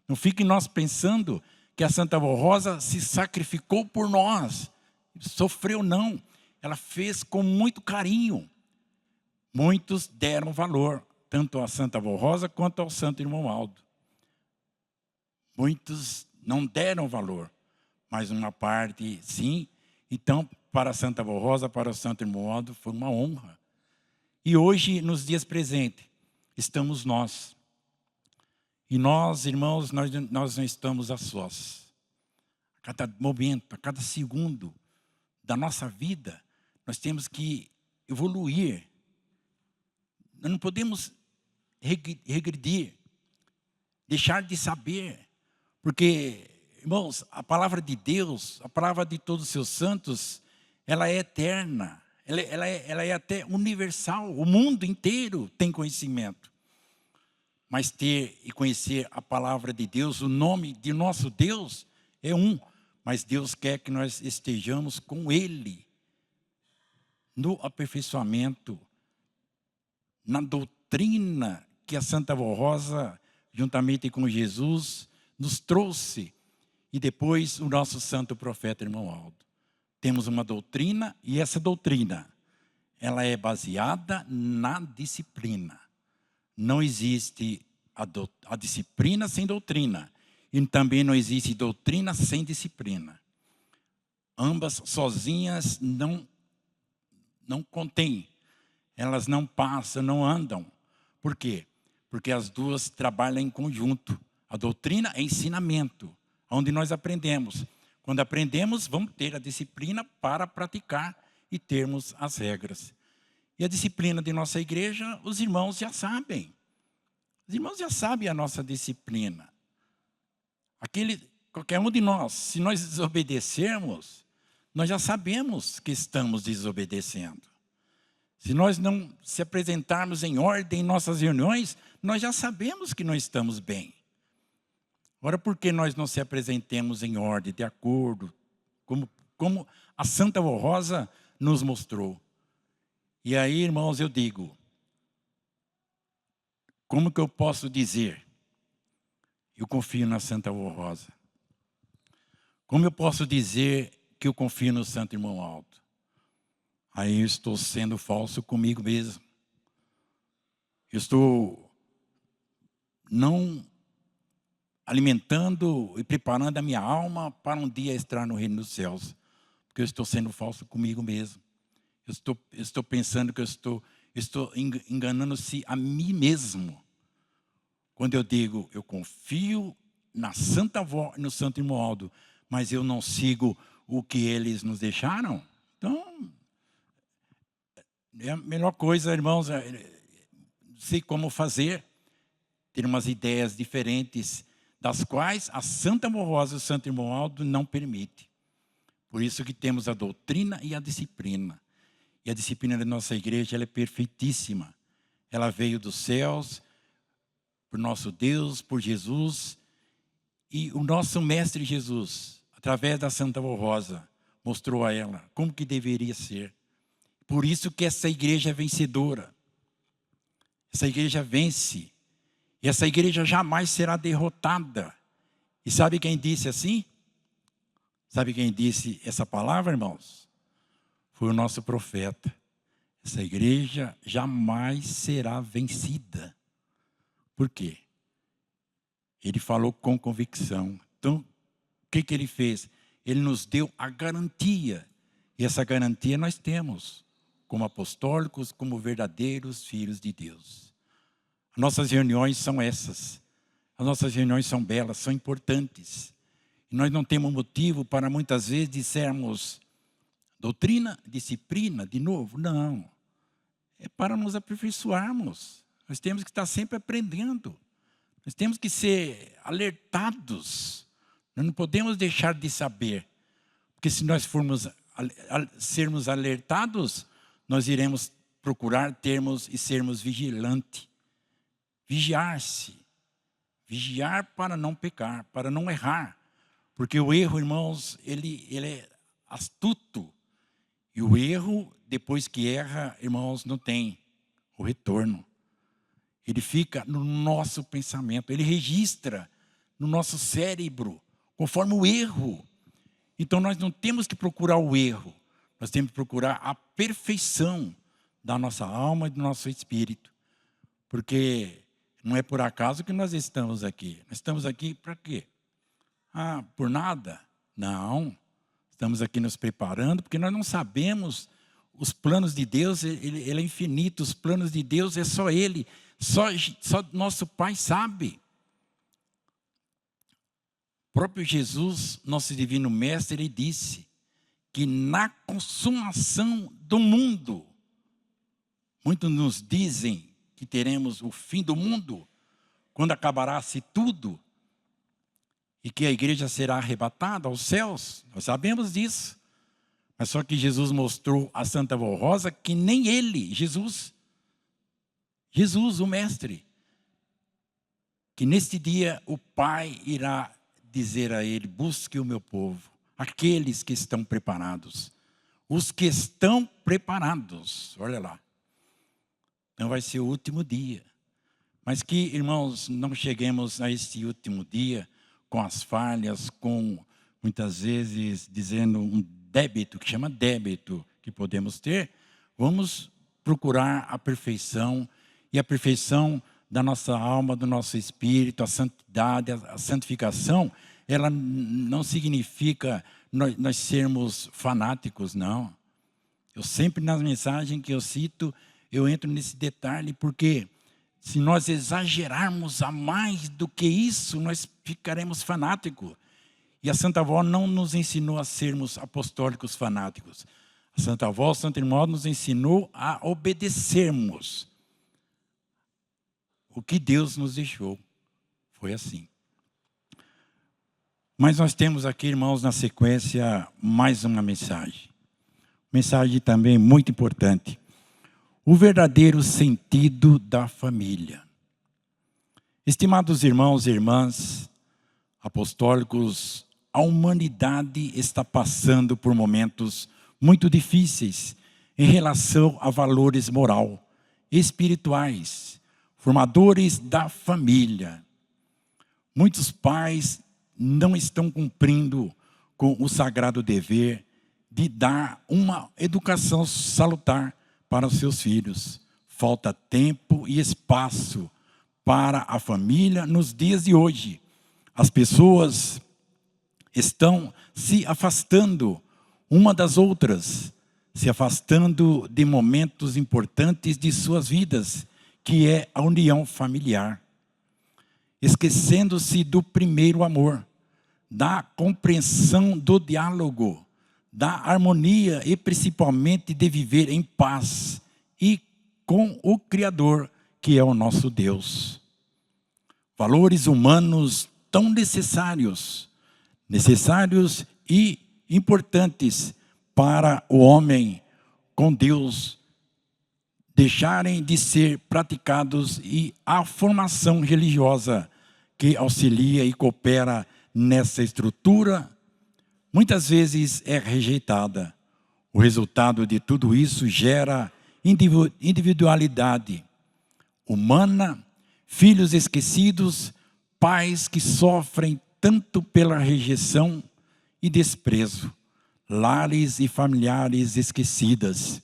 Speaker 2: Não fique nós pensando que a Santa Vó Rosa se sacrificou por nós. Sofreu, não. Ela fez com muito carinho. Muitos deram valor, tanto à Santa Vó Rosa quanto ao Santo Irmão Aldo. Muitos não deram valor, mas uma parte sim. Então, para a Santa Vó Rosa, para o Santo Irmão Aldo, foi uma honra. E hoje, nos dias presentes, estamos nós. E nós, irmãos, nós não estamos a sós. A cada momento, a cada segundo da nossa vida, nós temos que evoluir. Nós não podemos regredir, deixar de saber, porque, irmãos, a palavra de Deus, a palavra de todos os seus santos, ela é eterna, ela é até universal, o mundo inteiro tem conhecimento. Mas ter e conhecer a palavra de Deus, o nome de nosso Deus é um, mas Deus quer que nós estejamos com Ele, no aperfeiçoamento, na doutrina que a Santa Vó Rosa, juntamente com Jesus, nos trouxe. E depois o nosso santo profeta, irmão Aldo. Temos uma doutrina, e essa doutrina, ela é baseada na disciplina. Não existe a disciplina sem doutrina. E também não existe doutrina sem disciplina. Ambas sozinhas não contêm. Elas não passam, não andam. Por quê? Porque as duas trabalham em conjunto. A doutrina é ensinamento, onde nós aprendemos. Quando aprendemos, vamos ter a disciplina para praticar e termos as regras. E a disciplina de nossa igreja, os irmãos já sabem. Os irmãos já sabem a nossa disciplina. Qualquer um de nós, se nós desobedecermos, nós já sabemos que estamos desobedecendo. Se nós não se apresentarmos em ordem em nossas reuniões, nós já sabemos que não estamos bem. Agora, por que nós não se apresentemos em ordem, de acordo, como a Santa Vó Rosa nos mostrou? E aí, irmãos, eu digo, como que eu posso dizer? Eu confio na Santa Vó Rosa. Como eu posso dizer que eu confio no Santo Irmão Aldo? Aí eu estou sendo falso comigo mesmo. Eu estou não alimentando e preparando a minha alma para um dia entrar no reino dos céus. Porque eu estou sendo falso comigo mesmo. Eu estou pensando que eu estou enganando-se a mim mesmo. Quando eu digo, eu confio na Santa Vó e no Santo Irmão Aldo, mas eu não sigo o que eles nos deixaram. Então, é a melhor coisa, irmãos, não sei como fazer, ter umas ideias diferentes, das quais a Santa Vó Rosa e o Santo Irmão Aldo não permitem. Por isso que temos a doutrina e a disciplina. E a disciplina da nossa igreja, ela é perfeitíssima. Ela veio dos céus, por nosso Deus, por Jesus. E o nosso Mestre Jesus, através da Santa Avó Rosa, mostrou a ela como que deveria ser. Por isso que essa igreja é vencedora. Essa igreja vence. E essa igreja jamais será derrotada. E sabe quem disse assim? Sabe quem disse essa palavra, irmãos? Foi o nosso profeta. Essa igreja jamais será vencida. Por quê? Ele falou com convicção. Então, o que ele fez? Ele nos deu a garantia. E essa garantia nós temos, como apostólicos, como verdadeiros filhos de Deus. Nossas reuniões são essas. As nossas reuniões são belas, são importantes. E nós não temos motivo para muitas vezes dissermos doutrina, disciplina, de novo. Não. É para nos aperfeiçoarmos. Nós temos que estar sempre aprendendo. Nós temos que ser alertados. Nós não podemos deixar de saber. Porque se nós sermos alertados, nós iremos procurar termos e sermos vigilantes. Vigiar-se. Vigiar para não pecar, para não errar. Porque o erro, irmãos, ele é astuto. E o erro, depois que erra, irmãos, não tem o retorno. Ele fica no nosso pensamento, ele registra no nosso cérebro, conforme o erro. Então nós não temos que procurar o erro, nós temos que procurar a perfeição da nossa alma e do nosso espírito. Porque não é por acaso que nós estamos aqui. Nós estamos aqui para quê? Ah, por nada? Não. Estamos aqui nos preparando, porque nós não sabemos os planos de Deus, ele é infinito, os planos de Deus é só Ele. Só nosso Pai sabe. O próprio Jesus, nosso divino mestre, ele disse que na consumação do mundo, muitos nos dizem que teremos o fim do mundo, quando acabará-se tudo, e que a igreja será arrebatada aos céus. Nós sabemos disso. Mas só que Jesus mostrou a Santa Avó Rosa que nem ele, Jesus, o Mestre, que neste dia o Pai irá dizer a ele: busque o meu povo, aqueles que estão preparados, os que estão preparados, olha lá. Então vai ser o último dia. Mas que, irmãos, não cheguemos a este último dia com as falhas, com muitas vezes dizendo um débito, que chama débito, que podemos ter. Vamos procurar a perfeição, e a perfeição da nossa alma, do nosso espírito, a santidade, a santificação, ela não significa nós sermos fanáticos, não. Eu sempre, nas mensagens que eu cito, eu entro nesse detalhe, porque se nós exagerarmos a mais do que isso, nós ficaremos fanáticos. E a Santa Avó não nos ensinou a sermos apostólicos fanáticos. A Santa Avó, Santa Irmã, nos ensinou a obedecermos o que Deus nos deixou. Foi assim. Mas nós temos aqui, irmãos, na sequência, mais uma mensagem. Mensagem também muito importante. O verdadeiro sentido da família. Estimados irmãos e irmãs apostólicos, a humanidade está passando por momentos muito difíceis em relação a valores moral, espirituais, formadores da família. Muitos pais não estão cumprindo com o sagrado dever de dar uma educação salutar para os seus filhos. Falta tempo e espaço para a família nos dias de hoje. As pessoas estão se afastando uma das outras, se afastando de momentos importantes de suas vidas, que é a união familiar. Esquecendo-se do primeiro amor, da compreensão do diálogo, da harmonia e principalmente de viver em paz e com o Criador, que é o nosso Deus. Valores humanos tão necessários e importantes para o homem com Deus deixarem de ser praticados, e a formação religiosa que auxilia e coopera nessa estrutura, muitas vezes é rejeitada. O resultado de tudo isso gera individualidade humana, filhos esquecidos, pais que sofrem tanto pela rejeição e desprezo, lares e familiares esquecidas.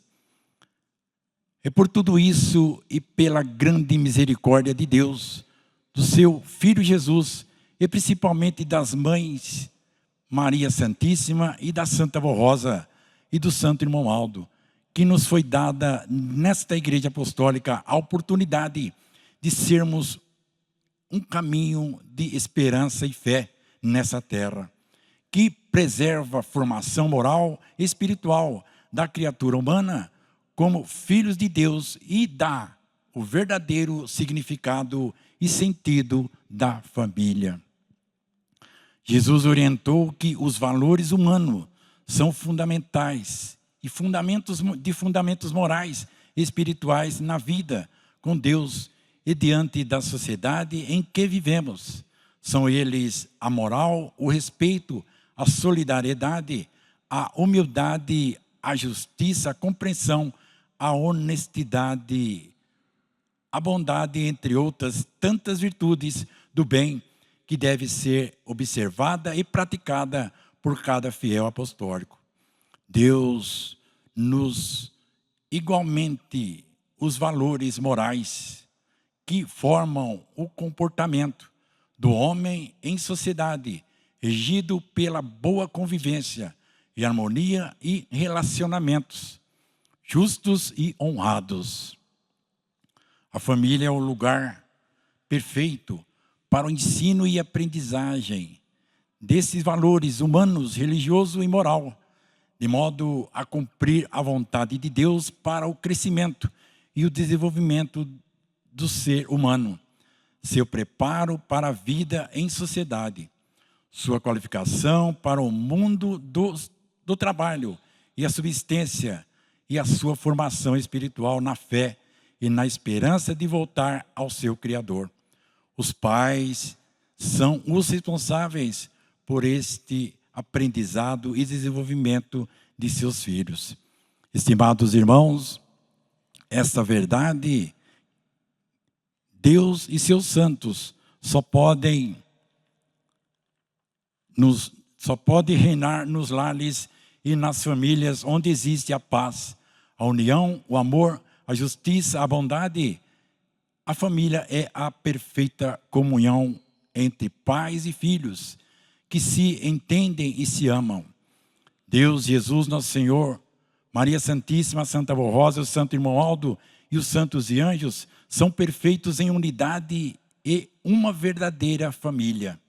Speaker 2: É por tudo isso e pela grande misericórdia de Deus, do seu Filho Jesus, e principalmente das mães Maria Santíssima e da Santa Vó Rosa e do Santo Irmão Aldo, que nos foi dada nesta Igreja Apostólica a oportunidade de sermos um caminho de esperança e fé nessa terra, que preserva a formação moral e espiritual da criatura humana como filhos de Deus e dá o verdadeiro significado e sentido da família. Jesus orientou que os valores humanos são fundamentais e fundamentos morais e espirituais na vida com Deus e diante da sociedade em que vivemos. São eles a moral, o respeito, a solidariedade, a humildade, a justiça, a compreensão, a honestidade, a bondade, entre outras tantas virtudes do bem que deve ser observada e praticada por cada fiel apostólico. Deus nos igualmente os valores morais que formam o comportamento do homem em sociedade, regido pela boa convivência e harmonia e relacionamentos justos e honrados. A família é o lugar perfeito para o ensino e aprendizagem desses valores humanos, religioso e moral, de modo a cumprir a vontade de Deus para o crescimento e o desenvolvimento do ser humano, seu preparo para a vida em sociedade, sua qualificação para o mundo do trabalho e a subsistência e a sua formação espiritual na fé e na esperança de voltar ao seu Criador. Os pais são os responsáveis por este aprendizado e desenvolvimento de seus filhos. Estimados irmãos, essa verdade, Deus e seus santos só podem reinar nos lares e nas famílias onde existe a paz, a união, o amor, a justiça, a bondade. A família é a perfeita comunhão entre pais e filhos, que se entendem e se amam. Deus, Jesus, nosso Senhor, Maria Santíssima, Santa Vó Rosa, o Santo Irmão Aldo e os santos e anjos são perfeitos em unidade e uma verdadeira família.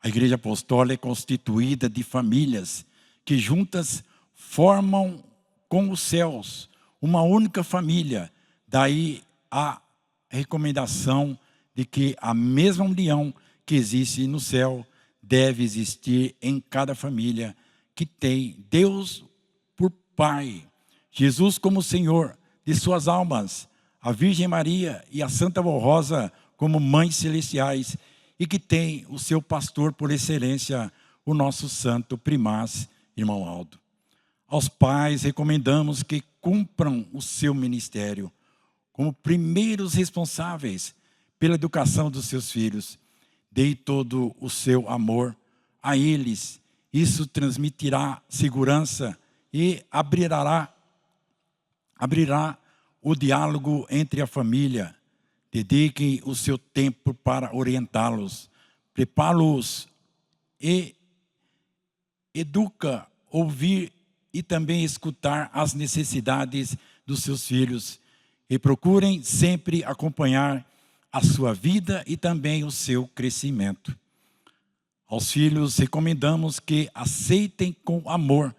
Speaker 2: A Igreja Apostólica é constituída de famílias que juntas formam com os céus uma única família. Daí a recomendação de que a mesma união que existe no céu deve existir em cada família que tem Deus por Pai, Jesus como Senhor de suas almas, a Virgem Maria e a Santa Vó Rosa como mães celestiais, e que tem o seu pastor por excelência, o nosso santo primaz, irmão Aldo. Aos pais recomendamos que cumpram o seu ministério como primeiros responsáveis pela educação dos seus filhos. Dê todo o seu amor a eles. Isso transmitirá segurança e abrirá o diálogo entre a família. Dediquem o seu tempo para orientá-los, prepará-los e educa, ouvir e também escutar as necessidades dos seus filhos. E procurem sempre acompanhar a sua vida e também o seu crescimento. Aos filhos recomendamos que aceitem com amor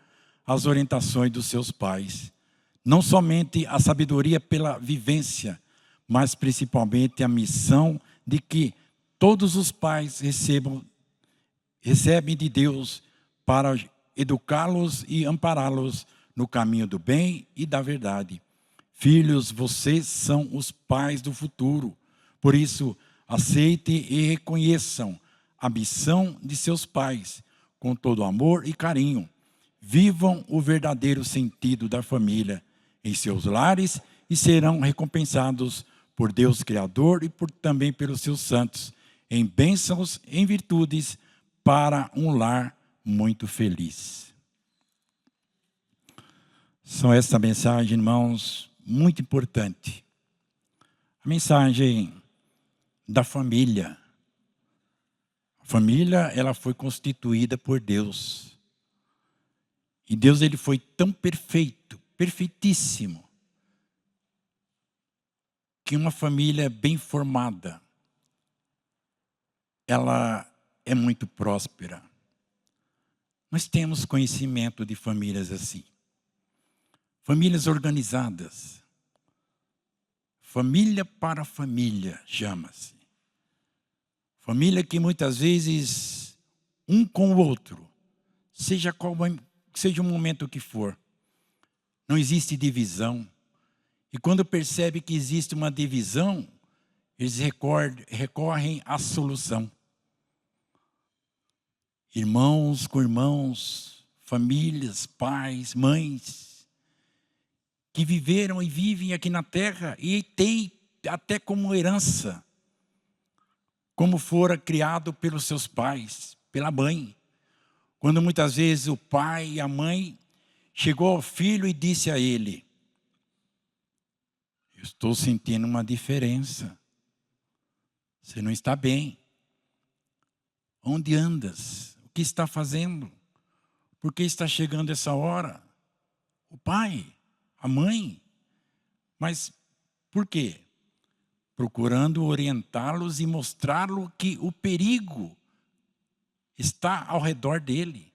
Speaker 2: as orientações dos seus pais. Não somente a sabedoria pela vivência, mas principalmente a missão de que todos os pais recebem de Deus para educá-los e ampará-los no caminho do bem e da verdade. Filhos, vocês são os pais do futuro. Por isso, aceitem e reconheçam a missão de seus pais, com todo amor e carinho. Vivam o verdadeiro sentido da família em seus lares e serão recompensados por Deus Criador e também pelos seus santos, em bênçãos, em virtudes, para um lar muito feliz. São essa mensagem, irmãos, muito importante. A mensagem da família. A família, ela foi constituída por Deus. E Deus, ele foi tão perfeito, perfeitíssimo, que uma família bem formada, ela é muito próspera. Nós temos conhecimento de famílias assim. Famílias organizadas. Família para família, chama-se. Família que muitas vezes, um com o outro, seja o momento que for, não existe divisão. E quando percebe que existe uma divisão, eles recorrem à solução. Irmãos com irmãos, famílias, pais, mães, que viveram e vivem aqui na terra e têm até como herança, como fora criado pelos seus pais, pela mãe. Quando muitas vezes o pai e a mãe chegou ao filho e disse a ele: eu estou sentindo uma diferença. Você não está bem. Onde andas? O que está fazendo? Por que está chegando essa hora? O pai, a mãe. Mas por quê? Procurando orientá-los e mostrá-lo que o perigo está ao redor dele.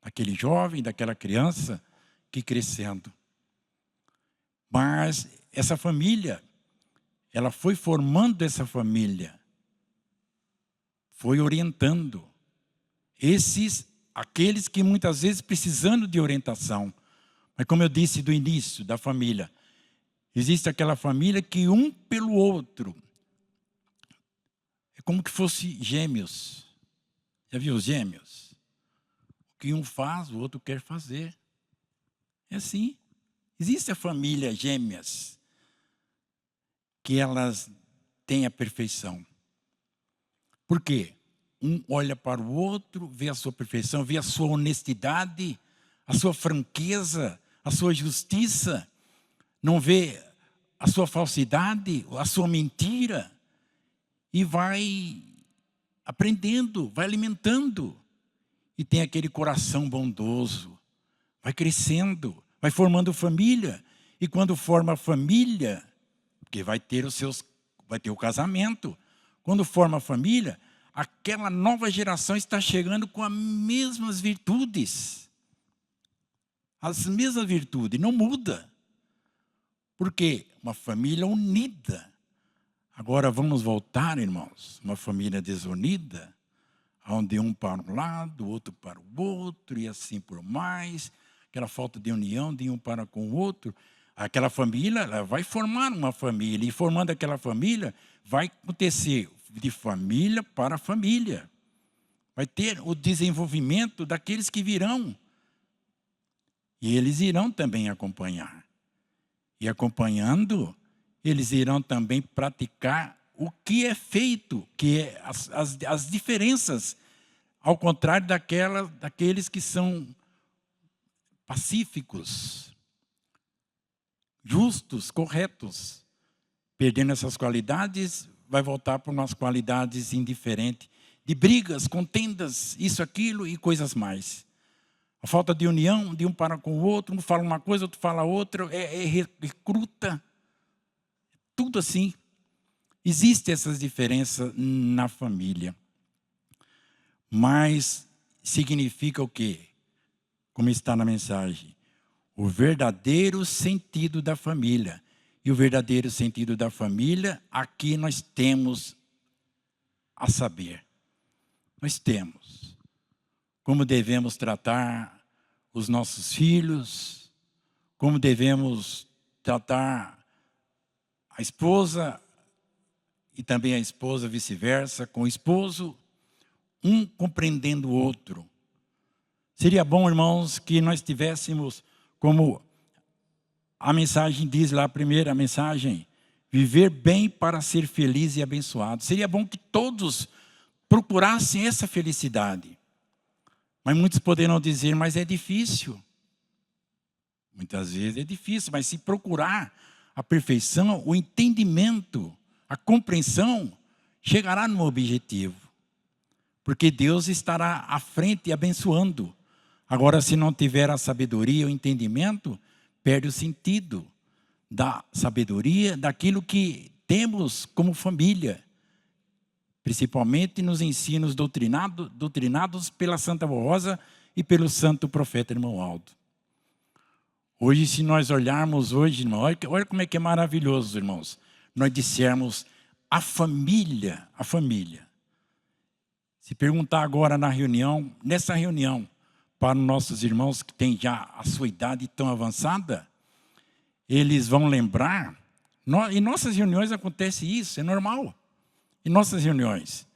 Speaker 2: Daquele jovem, daquela criança que crescendo. Mas essa família, ela foi formando essa família, foi orientando aqueles que muitas vezes precisando de orientação. Mas como eu disse do início da família, existe aquela família que um pelo outro, é como que fosse gêmeos. Já viu os gêmeos? O que um faz, o outro quer fazer. É assim. Existe a família gêmeas, que elas têm a perfeição. Por quê? Um olha para o outro, vê a sua perfeição, vê a sua honestidade, a sua franqueza, a sua justiça, não vê a sua falsidade, a sua mentira, e vai aprendendo, vai alimentando, e tem aquele coração bondoso, vai crescendo, vai formando família, e quando forma família, porque vai ter o casamento, quando forma família, aquela nova geração está chegando com as mesmas virtudes. As mesmas virtudes, não muda. Por quê? Uma família unida. Agora vamos voltar, irmãos, uma família desunida, onde um para um lado, o outro para o outro, e assim por mais, aquela falta de união de um para com o outro. Aquela família, ela vai formar uma família, e formando aquela família, vai acontecer de família para família. Vai ter o desenvolvimento daqueles que virão. E eles irão também acompanhar. E acompanhando, eles irão também praticar o que é feito, que é as diferenças, ao contrário daqueles que são pacíficos, justos, corretos. Perdendo essas qualidades, vai voltar para umas qualidades indiferentes, de brigas, contendas, isso, aquilo e coisas mais. A falta de união de um para com o outro, um fala uma coisa, outro fala outra, recruta, tudo assim. Existem essas diferenças na família. Mas significa o quê? Como está na mensagem. O verdadeiro sentido da família. E o verdadeiro sentido da família, aqui nós temos a saber. Nós temos como devemos tratar os nossos filhos, como devemos tratar a esposa e também a esposa vice-versa com o esposo, um compreendendo o outro. Seria bom, irmãos, que nós tivéssemos, como a mensagem diz lá, a primeira mensagem, viver bem para ser feliz e abençoado. Seria bom que todos procurassem essa felicidade. Mas muitos poderão dizer, mas é difícil. Muitas vezes é difícil, mas se procurar a perfeição, o entendimento, a compreensão, chegará no objetivo. Porque Deus estará à frente abençoando. Agora, se não tiver a sabedoria, o entendimento, perde o sentido da sabedoria, daquilo que temos como família. Principalmente nos ensinos doutrinados pela Santa Vó Rosa e pelo Santo Profeta Irmão Aldo. Hoje, se nós olharmos hoje, irmão, olha como é que é maravilhoso, irmãos. Nós dissermos a família. Se perguntar agora nessa reunião, para nossos irmãos que têm já a sua idade tão avançada, eles vão lembrar, em nossas reuniões acontece isso, é normal. Em nossas reuniões,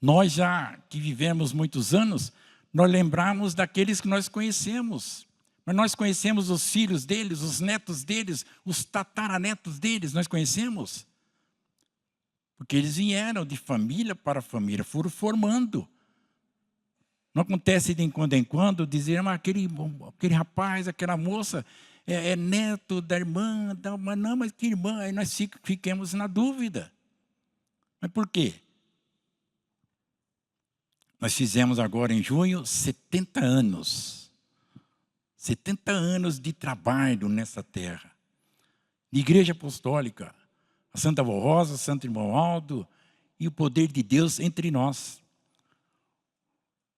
Speaker 2: nós já que vivemos muitos anos, nós lembramos daqueles que nós conhecemos. Mas nós conhecemos os filhos deles, os netos deles, os tataranetos deles, nós conhecemos. Porque eles vieram de família para família, foram formando. Não acontece de quando em quando dizer, mas aquele rapaz, aquela moça é neto da irmã, mas não, mas que irmã? Aí nós fiquemos na dúvida. Mas por quê? Nós fizemos agora em junho 70 anos. 70 anos de trabalho nessa terra. De igreja apostólica. A Santa Vó Rosa, o Santo Irmão Aldo e o poder de Deus entre nós.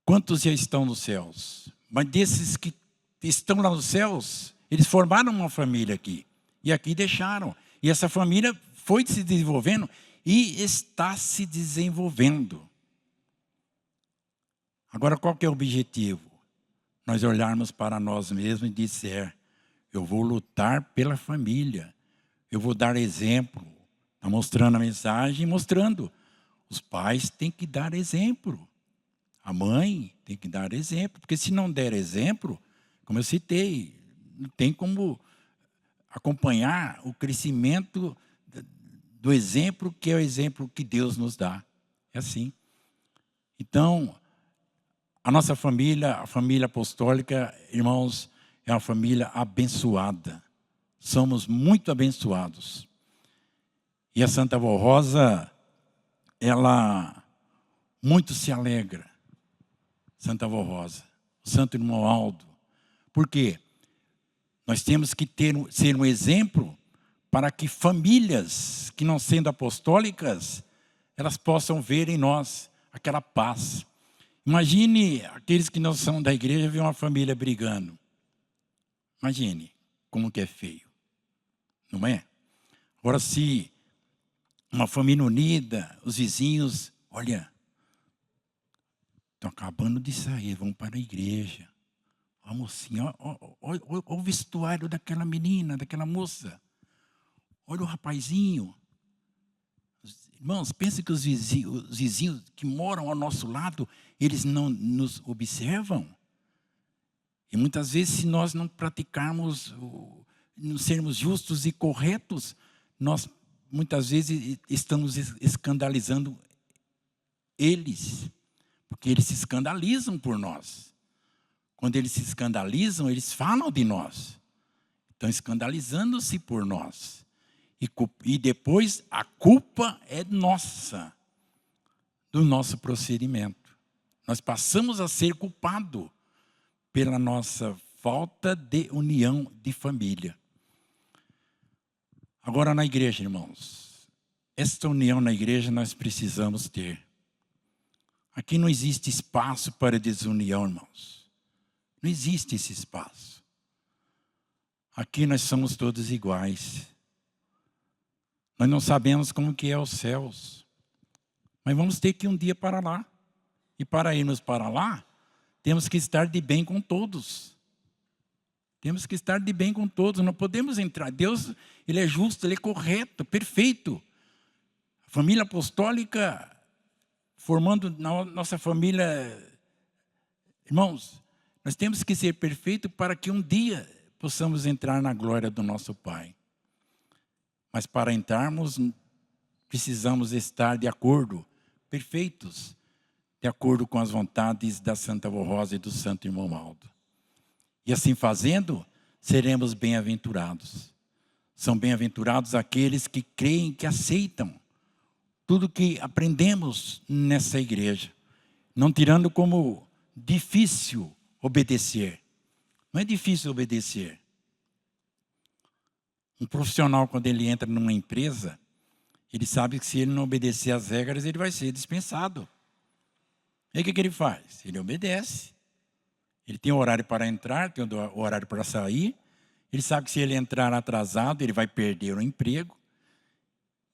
Speaker 2: Quantos já estão nos céus? Mas desses que estão lá nos céus, eles formaram uma família aqui. E aqui deixaram. E essa família foi se desenvolvendo e está se desenvolvendo. Agora, qual que é o objetivo? Nós olharmos para nós mesmos e dizer, eu vou lutar pela família. Eu vou dar exemplo. Está mostrando a mensagem, mostrando. Os pais têm que dar exemplo. A mãe tem que dar exemplo, porque se não der exemplo, como eu citei, não tem como acompanhar o crescimento do exemplo, que é o exemplo que Deus nos dá. É assim. Então, a nossa família, a família apostólica, irmãos, é uma família abençoada. Somos muito abençoados. E a Santa Vó Rosa, ela muito se alegra. Santa Vó Rosa, o Santo Irmão Aldo. Por quê? Nós temos que ser um exemplo para que famílias que não sendo apostólicas, elas possam ver em nós aquela paz. Imagine aqueles que não são da igreja ver uma família brigando. Imagine como que é feio. Não é? Agora, se uma família unida, os vizinhos, olha, estão acabando de sair, vão para a igreja. A mocinha, olha o vestuário daquela menina, daquela moça. Olha o rapazinho. Irmãos, pensem que os vizinhos que moram ao nosso lado, eles não nos observam. E muitas vezes, se nós não praticarmos, não sermos justos e corretos, nós muitas vezes estamos escandalizando eles. Porque eles se escandalizam por nós. Quando eles se escandalizam, eles falam de nós. Estão escandalizando-se por nós. E depois a culpa é nossa, do nosso procedimento. Nós passamos a ser culpados pela nossa falta de união de família. Agora na igreja, irmãos, esta união na igreja nós precisamos ter. Aqui não existe espaço para desunião, irmãos. Não existe esse espaço. Aqui nós somos todos iguais. Nós não sabemos como que é os céus. Mas vamos ter que ir um dia para lá. E para irmos para lá, temos que estar de bem com todos. Temos que estar de bem com todos. Não podemos entrar. Deus, Ele é justo, Ele é correto, perfeito. A família apostólica formando na nossa família. Irmãos, nós temos que ser perfeitos para que um dia possamos entrar na glória do nosso Pai. Mas para entrarmos, precisamos estar de acordo, perfeitos, de acordo com as vontades da Santa Avó Rosa e do Santo Irmão Aldo. E assim fazendo, seremos bem-aventurados. São bem-aventurados aqueles que creem, que aceitam tudo que aprendemos nessa igreja, não tirando como difícil obedecer. Não é difícil obedecer. Um profissional, quando ele entra numa empresa, ele sabe que se ele não obedecer às regras, ele vai ser dispensado. E aí o que ele faz? Ele obedece. Ele tem horário para entrar, tem horário para sair. Ele sabe que se ele entrar atrasado, ele vai perder o emprego.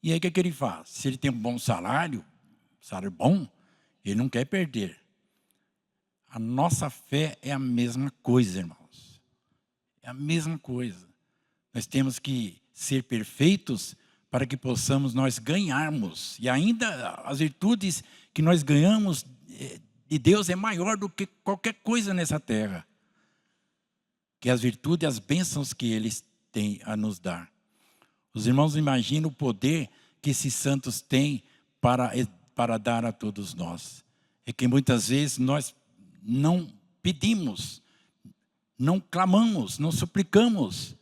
Speaker 2: E aí o que ele faz? Se ele tem um bom salário bom, ele não quer perder. A nossa fé é a mesma coisa, irmãos. É a mesma coisa. Nós temos que ser perfeitos para que possamos nós ganharmos. E ainda as virtudes que nós ganhamos de Deus é maior do que qualquer coisa nessa terra. Que as virtudes e as bênçãos que Ele tem a nos dar. Os irmãos imaginam o poder que esses santos têm para dar a todos nós. É que muitas vezes nós não pedimos, não clamamos, não suplicamos,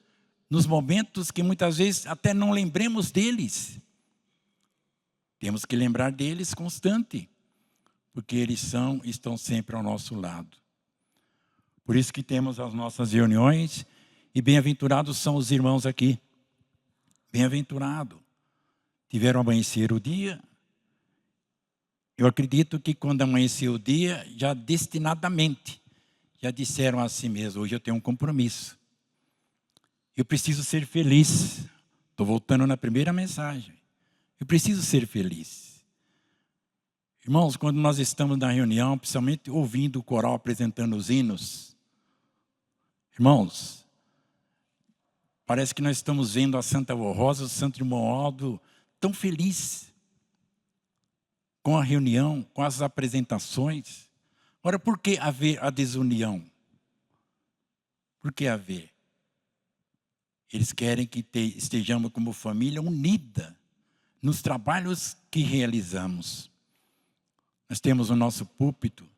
Speaker 2: nos momentos que muitas vezes até não lembremos deles. Temos que lembrar deles constante, porque eles estão sempre ao nosso lado. Por isso que temos as nossas reuniões, e bem-aventurados são os irmãos aqui. Bem-aventurado. Tiveram amanhecer o dia. Eu acredito que quando amanheceu o dia, já destinadamente, já disseram a si mesmo, hoje eu tenho um compromisso. Eu preciso ser feliz. Estou voltando na primeira mensagem. Eu preciso ser feliz. Irmãos, quando nós estamos na reunião, principalmente ouvindo o coral apresentando os hinos, irmãos, parece que nós estamos vendo a Santa Avó Rosa, o Santo Irmão Aldo, tão feliz com a reunião, com as apresentações. Ora, por que haver a desunião? Por que haver? Eles querem que estejamos como família unida nos trabalhos que realizamos. Nós temos o nosso púlpito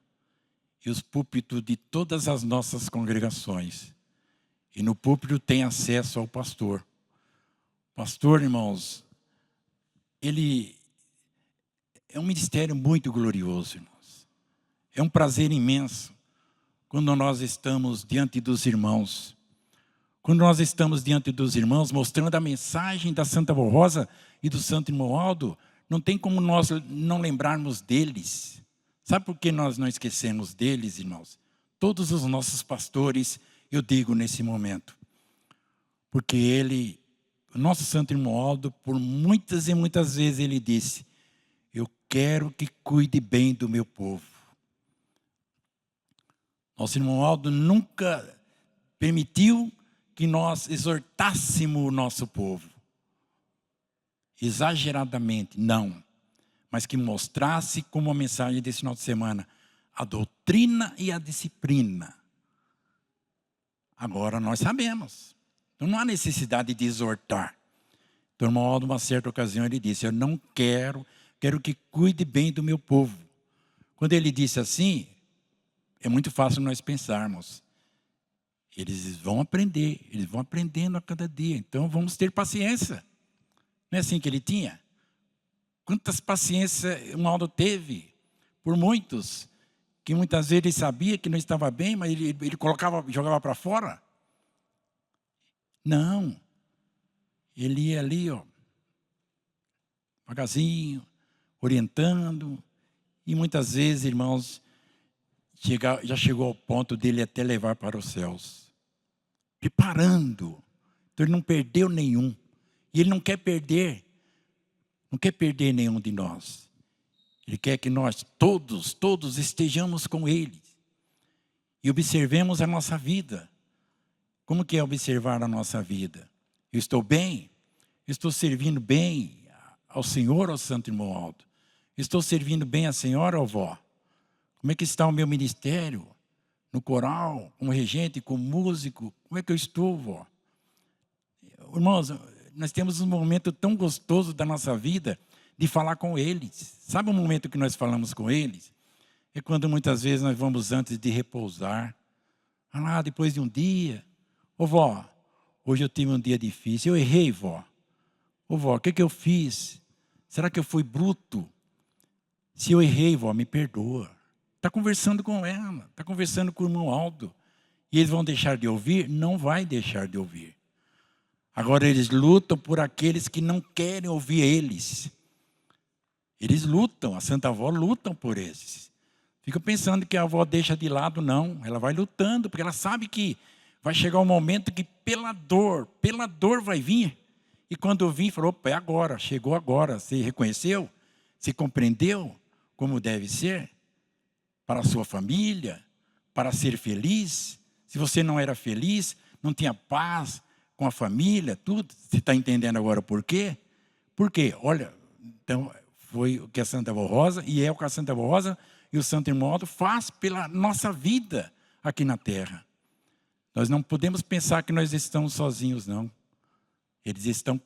Speaker 2: e os púlpitos de todas as nossas congregações. E no púlpito tem acesso ao pastor. O pastor, irmãos, ele é um ministério muito glorioso, irmãos. É um prazer imenso quando nós estamos diante dos irmãos. Quando nós estamos diante dos irmãos, mostrando a mensagem da Santa Avó Rosa e do Santo Irmão Aldo, não tem como nós não lembrarmos deles. Sabe por que nós não esquecemos deles, irmãos? Todos os nossos pastores, eu digo nesse momento. Porque o nosso Santo Irmão Aldo, por muitas e muitas vezes ele disse, eu quero que cuide bem do meu povo. Nosso Irmão Aldo nunca permitiu que nós exortássemos o nosso povo. Exageradamente, não. Mas que mostrasse como a mensagem desse final de semana, a doutrina e a disciplina. Agora nós sabemos. Então não há necessidade de exortar. Então, o irmão Aldo, uma certa ocasião, ele disse, eu não quero que cuide bem do meu povo. Quando ele disse assim, é muito fácil nós pensarmos. Eles vão aprender, eles vão aprendendo a cada dia. Então vamos ter paciência. Não é assim que ele tinha? Quantas paciências o Aldo teve por muitos, que muitas vezes ele sabia que não estava bem, mas ele jogava para fora. Não. Ele ia ali, devagarzinho, orientando. E muitas vezes, irmãos, já chegou ao ponto dele até levar para os céus. Preparando. Então ele não perdeu nenhum. E ele não quer perder nenhum de nós. Ele quer que nós todos estejamos com ele. E observemos a nossa vida. Como que é observar a nossa vida? Eu estou bem? Eu estou servindo bem ao Senhor, ao Santo Irmão Aldo? Estou servindo bem a senhora, ó vó? Como é que está o meu ministério? No coral, como regente, como músico? Como é que eu estou, vó? Irmãos, nós temos um momento tão gostoso da nossa vida de falar com eles. Sabe o momento que nós falamos com eles? É quando muitas vezes nós vamos antes de repousar. Depois de um dia. Ô vó, hoje eu tive um dia difícil. Eu errei, vó. Ô vó, o que eu fiz? Será que eu fui bruto? Se eu errei, vó, me perdoa. Está conversando com ela, está conversando com o irmão Aldo. E eles vão deixar de ouvir? Não vai deixar de ouvir. Agora eles lutam por aqueles que não querem ouvir eles. Eles lutam, a Santa Avó lutam por esses. Fica pensando que a avó deixa de lado, não. Ela vai lutando, porque ela sabe que vai chegar um momento que pela dor vai vir. E quando vir, falou, opa, é agora, chegou agora. Você reconheceu? Você compreendeu como deve ser? Para a sua família, para ser feliz. Se você não era feliz, não tinha paz com a família, tudo. Você está entendendo agora por quê? Por quê? Olha, então foi o que a Santa Avó Rosa, e é o que a Santa Avó Rosa e o Santo Irmão Aldo faz pela nossa vida aqui na Terra. Nós não podemos pensar que nós estamos sozinhos, não. Eles estão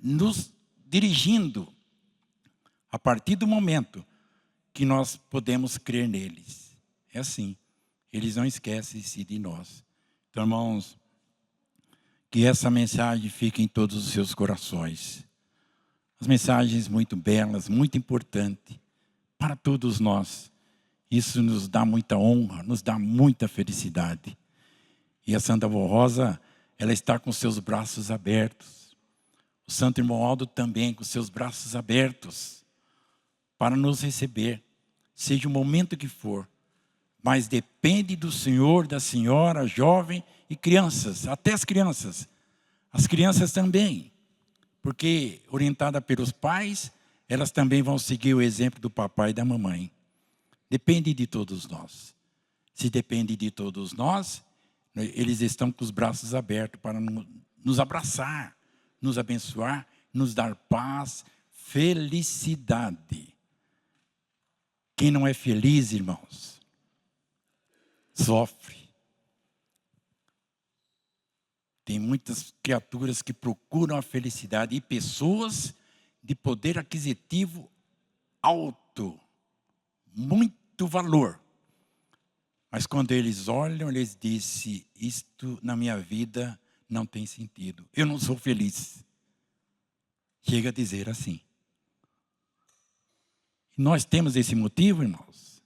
Speaker 2: nos dirigindo a partir do momento que nós podemos crer neles. É assim. Eles não esquecem-se de nós. Então, irmãos, que essa mensagem fique em todos os seus corações. As mensagens muito belas, muito importantes para todos nós. Isso nos dá muita honra, nos dá muita felicidade. E a Santa Avó Rosa, ela está com seus braços abertos. O Santo Irmão Aldo também com seus braços abertos para nos receber, seja o momento que for. Mas depende do senhor, da senhora, jovem e crianças, até as crianças. As crianças também, porque orientada pelos pais, elas também vão seguir o exemplo do papai e da mamãe. Depende de todos nós. Se depende de todos nós, eles estão com os braços abertos para nos abraçar, nos abençoar, nos dar paz, felicidade. Quem não é feliz, irmãos, sofre. Tem muitas criaturas que procuram a felicidade e pessoas de poder aquisitivo alto, muito valor. Mas quando eles olham, eles dizem, isto na minha vida não tem sentido. Eu não sou feliz. Chega a dizer assim. Nós temos esse motivo, irmãos,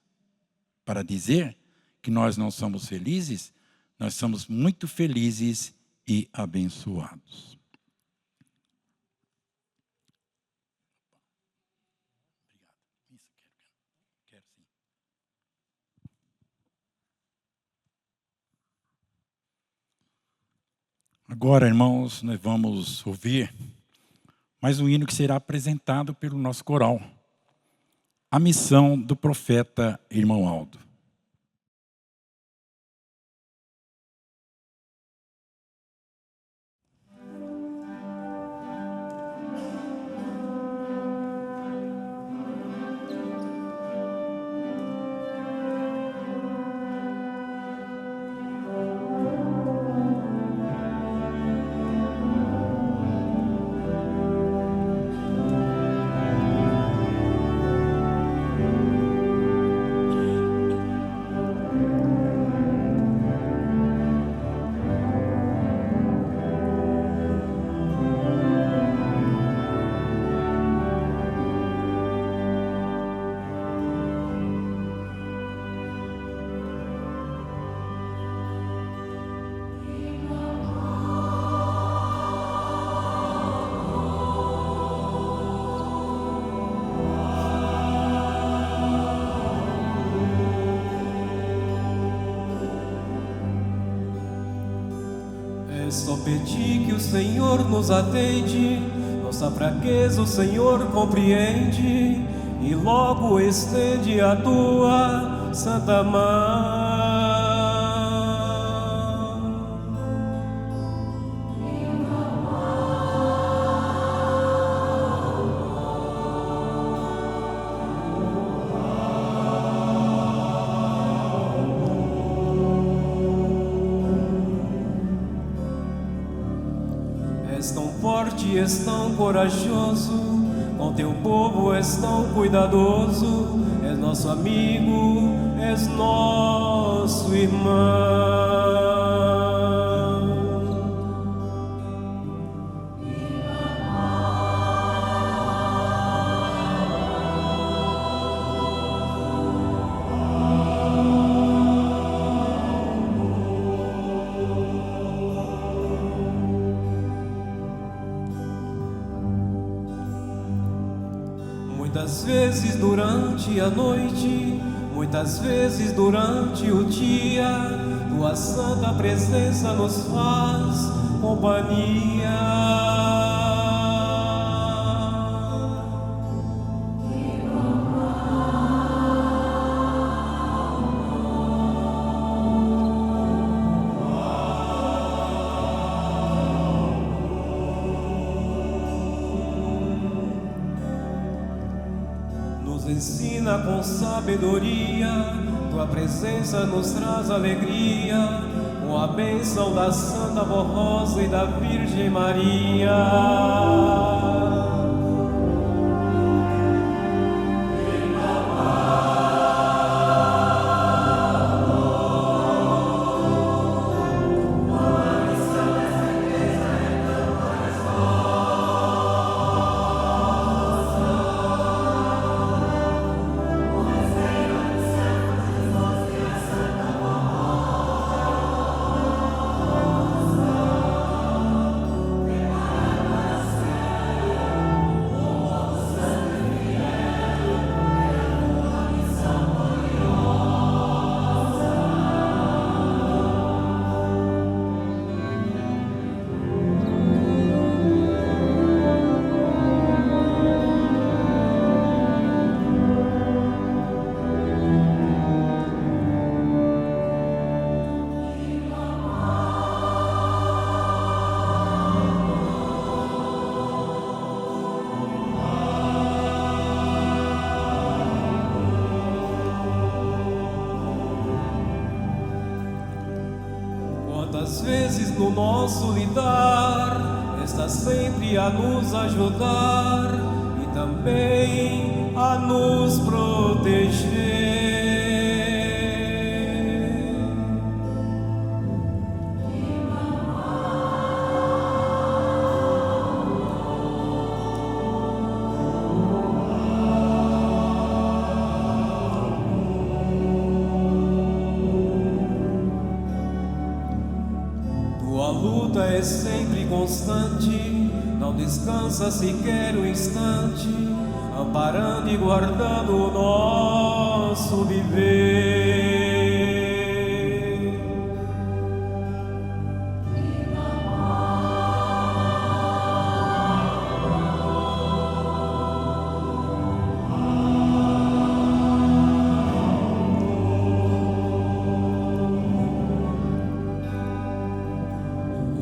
Speaker 2: para dizer que nós não somos felizes. Nós somos muito felizes e abençoados. Agora, irmãos, nós vamos ouvir mais um hino que será apresentado pelo nosso coral. A missão do profeta Irmão Aldo.
Speaker 5: Só pedir que o Senhor nos atende, nossa fraqueza o Senhor compreende, e logo estende a tua santa mão. forte, és tão corajoso, com teu povo és tão cuidadoso, és nosso amigo, és nosso irmão. Muitas vezes durante a noite, muitas vezes durante o dia, tua santa presença nos faz companhia. Ensina com sabedoria, tua presença nos traz alegria, com a bênção da Santa Rosa e da Virgem Maria. Quantas vezes no nosso lidar está sempre a nos ajudar e também a nos proteger. Tua luta é sempre constante, não descansa sequer um instante, amparando e guardando o nosso viver.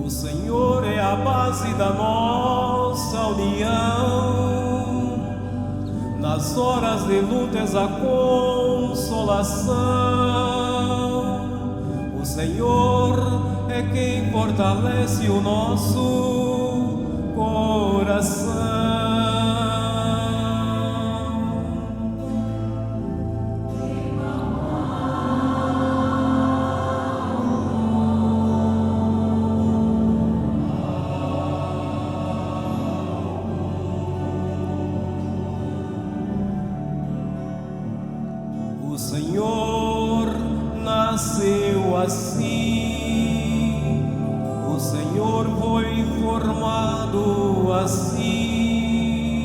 Speaker 5: O Senhor é a base da nossa união, nas horas de luta és a consolação. O Senhor é quem fortalece o nosso coração. O Senhor nasceu assim, o Senhor foi formado assim,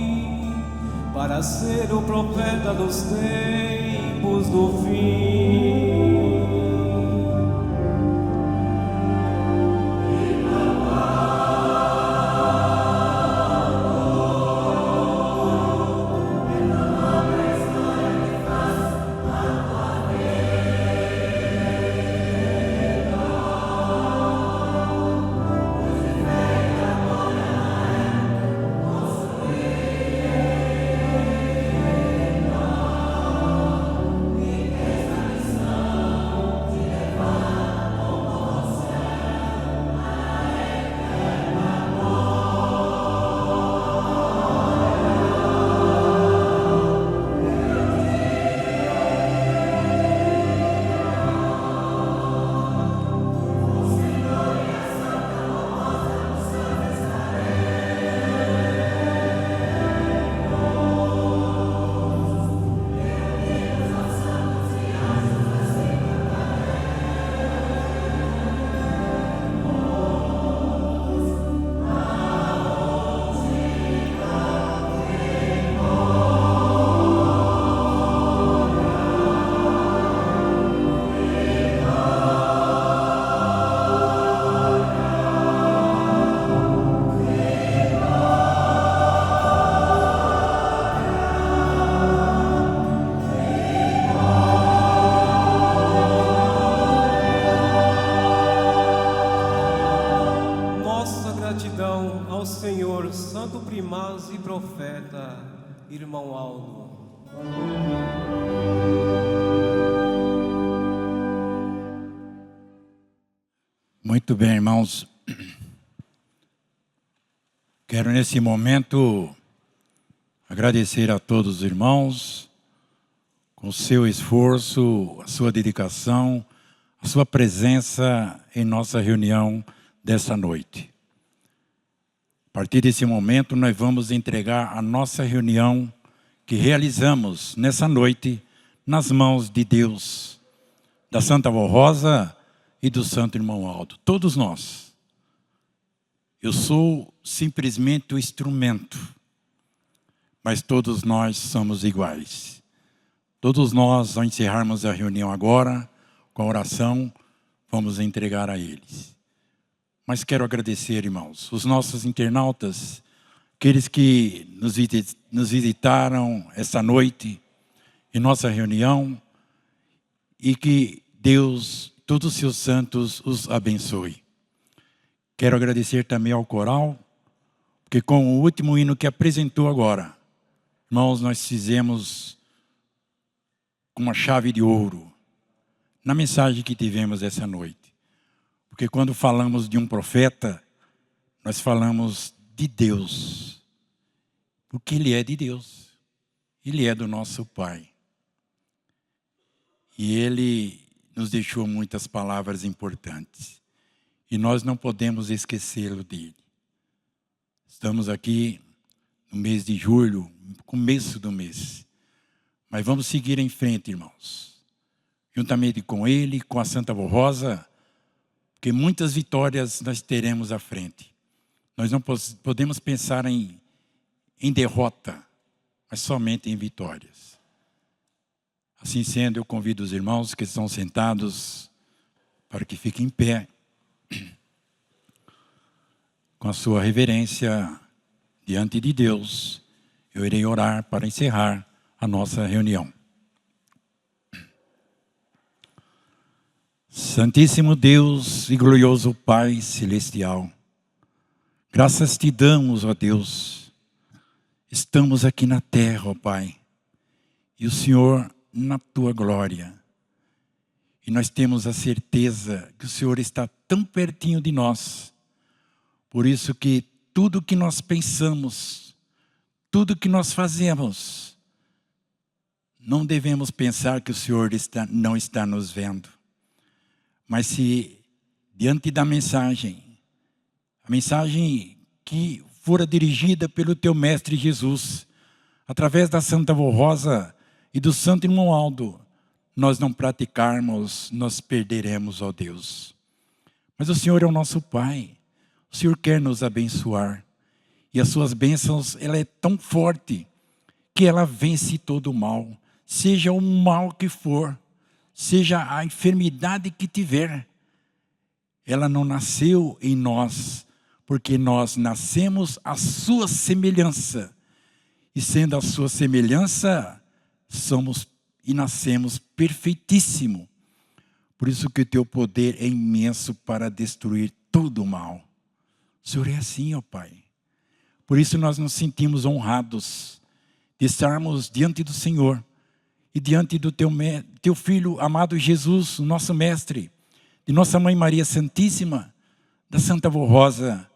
Speaker 5: para ser o profeta dos tempos do fim. santo primaz e profeta, irmão Aldo.
Speaker 2: Muito bem, irmãos. Quero nesse momento agradecer a todos os irmãos com o seu esforço, a sua dedicação, a sua presença em nossa reunião dessa noite. A partir desse momento, nós vamos entregar a nossa reunião que realizamos nessa noite nas mãos de Deus, da Santa Avó Rosa e do Santo Irmão Aldo. Todos nós. Eu sou simplesmente o instrumento, mas todos nós somos iguais. Todos nós, ao encerrarmos a reunião agora, com a oração, vamos entregar a eles. Mas quero agradecer, irmãos, os nossos internautas, aqueles que nos visitaram essa noite, em nossa reunião, e que Deus, todos os seus santos, os abençoe. Quero agradecer também ao coral, porque com o último hino que apresentou agora, irmãos, nós fizemos com uma chave de ouro, na mensagem que tivemos essa noite. Porque quando falamos de um profeta, nós falamos de Deus. Porque Ele é de Deus. Ele é do nosso Pai. E Ele nos deixou muitas palavras importantes. E nós não podemos esquecê-lo dele. Estamos aqui no mês de julho, começo do mês. Mas vamos seguir em frente, irmãos. Juntamente com ele, com a Santa Avó Rosa, porque muitas vitórias nós teremos à frente. Nós não podemos pensar em derrota, mas somente em vitórias. Assim sendo, eu convido os irmãos que estão sentados para que fiquem em pé, com a sua reverência diante de Deus. Eu irei orar para encerrar a nossa reunião. Santíssimo Deus e glorioso Pai Celestial, graças te damos, ó Deus. Estamos aqui na terra, ó Pai, e o Senhor na tua glória. E nós temos a certeza que o Senhor está tão pertinho de nós. Por isso que tudo que nós pensamos, tudo que nós fazemos, não devemos pensar que o Senhor não está nos vendo. Mas se diante da mensagem, a mensagem que fora dirigida pelo teu mestre Jesus, através da Santa Avó Rosa e do Santo Irmão Aldo, nós não praticarmos, nós perderemos, ó Deus. Mas o Senhor é o nosso Pai, o Senhor quer nos abençoar. E as suas bênçãos, ela é tão forte, que ela vence todo o mal, seja o mal que for, seja a enfermidade que tiver. Ela não nasceu em nós, porque nós nascemos à sua semelhança. E sendo a sua semelhança, somos e nascemos perfeitíssimo. Por isso que o teu poder é imenso para destruir todo o mal. O Senhor é assim, ó Pai. Por isso nós nos sentimos honrados de estarmos diante do Senhor e diante do teu Filho amado Jesus, o nosso Mestre, de nossa Mãe Maria Santíssima, da Santa Avó Rosa,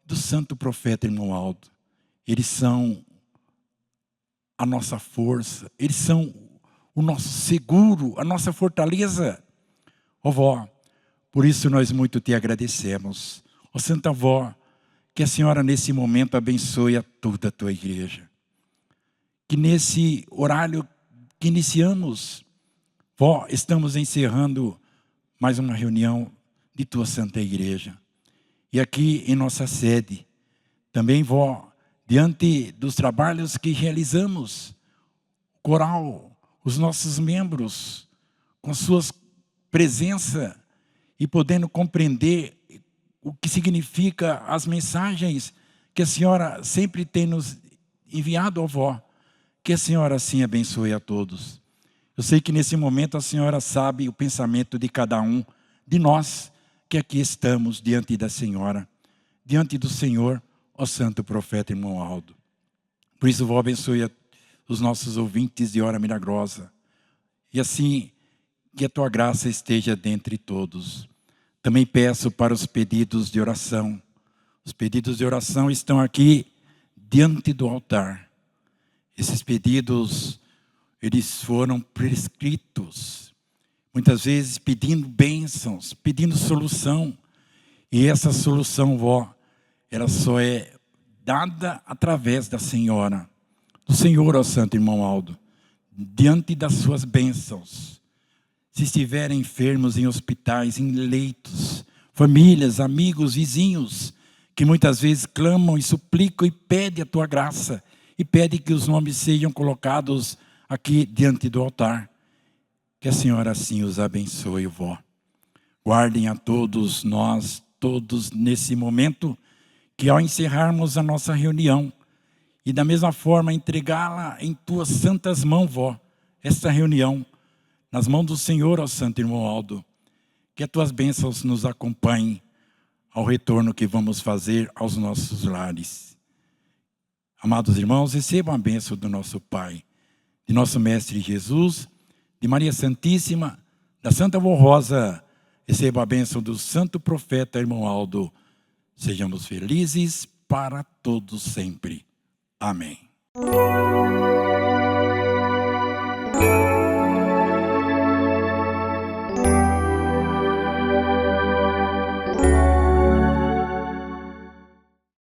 Speaker 2: do Santo Profeta Irmão Aldo. Eles são a nossa força, eles são o nosso seguro, a nossa fortaleza. Ó Vó, por isso nós muito te agradecemos. Ó Santa Avó, que a Senhora nesse momento abençoe a toda a tua igreja. Que nesse horário que iniciamos, Vó, estamos encerrando mais uma reunião de tua Santa Igreja. E aqui em nossa sede, também, Vó, diante dos trabalhos que realizamos, coral, os nossos membros, com suas presença e podendo compreender o que significa as mensagens que a Senhora sempre tem nos enviado, ó Vó. Que a Senhora assim abençoe a todos. Eu sei que nesse momento a Senhora sabe o pensamento de cada um de nós que aqui estamos diante da Senhora, diante do Senhor. ó santo profeta irmão Aldo. Por isso, vó, abençoe os nossos ouvintes de Hora Milagrosa. E assim, que a tua graça esteja dentre todos. Também peço para os pedidos de oração. Os pedidos de oração estão aqui diante do altar. Esses pedidos, eles foram prescritos. Muitas vezes pedindo bênçãos, pedindo solução. E essa solução, vó, ela só é dada através da Senhora. Do Senhor, ó santo irmão Aldo. Diante das suas bênçãos. Se estiverem enfermos em hospitais, em leitos, famílias, amigos, vizinhos, que muitas vezes clamam e suplicam e pedem a tua graça, e pedem que os nomes sejam colocados aqui diante do altar. Que a Senhora assim os abençoe, vó. Guardem a todos nós, todos nesse momento, que ao encerrarmos a nossa reunião, e da mesma forma entregá-la em tuas santas mãos, vó, esta reunião, nas mãos do Senhor, ó santo irmão Aldo, que as tuas bênçãos nos acompanhem ao retorno que vamos fazer aos nossos lares. Amados irmãos, recebam a bênção do nosso Pai, de nosso Mestre Jesus, de Maria Santíssima, da Santa Vó Rosa, recebam a bênção do Santo Profeta irmão Aldo. Sejamos felizes para todos sempre. Amém.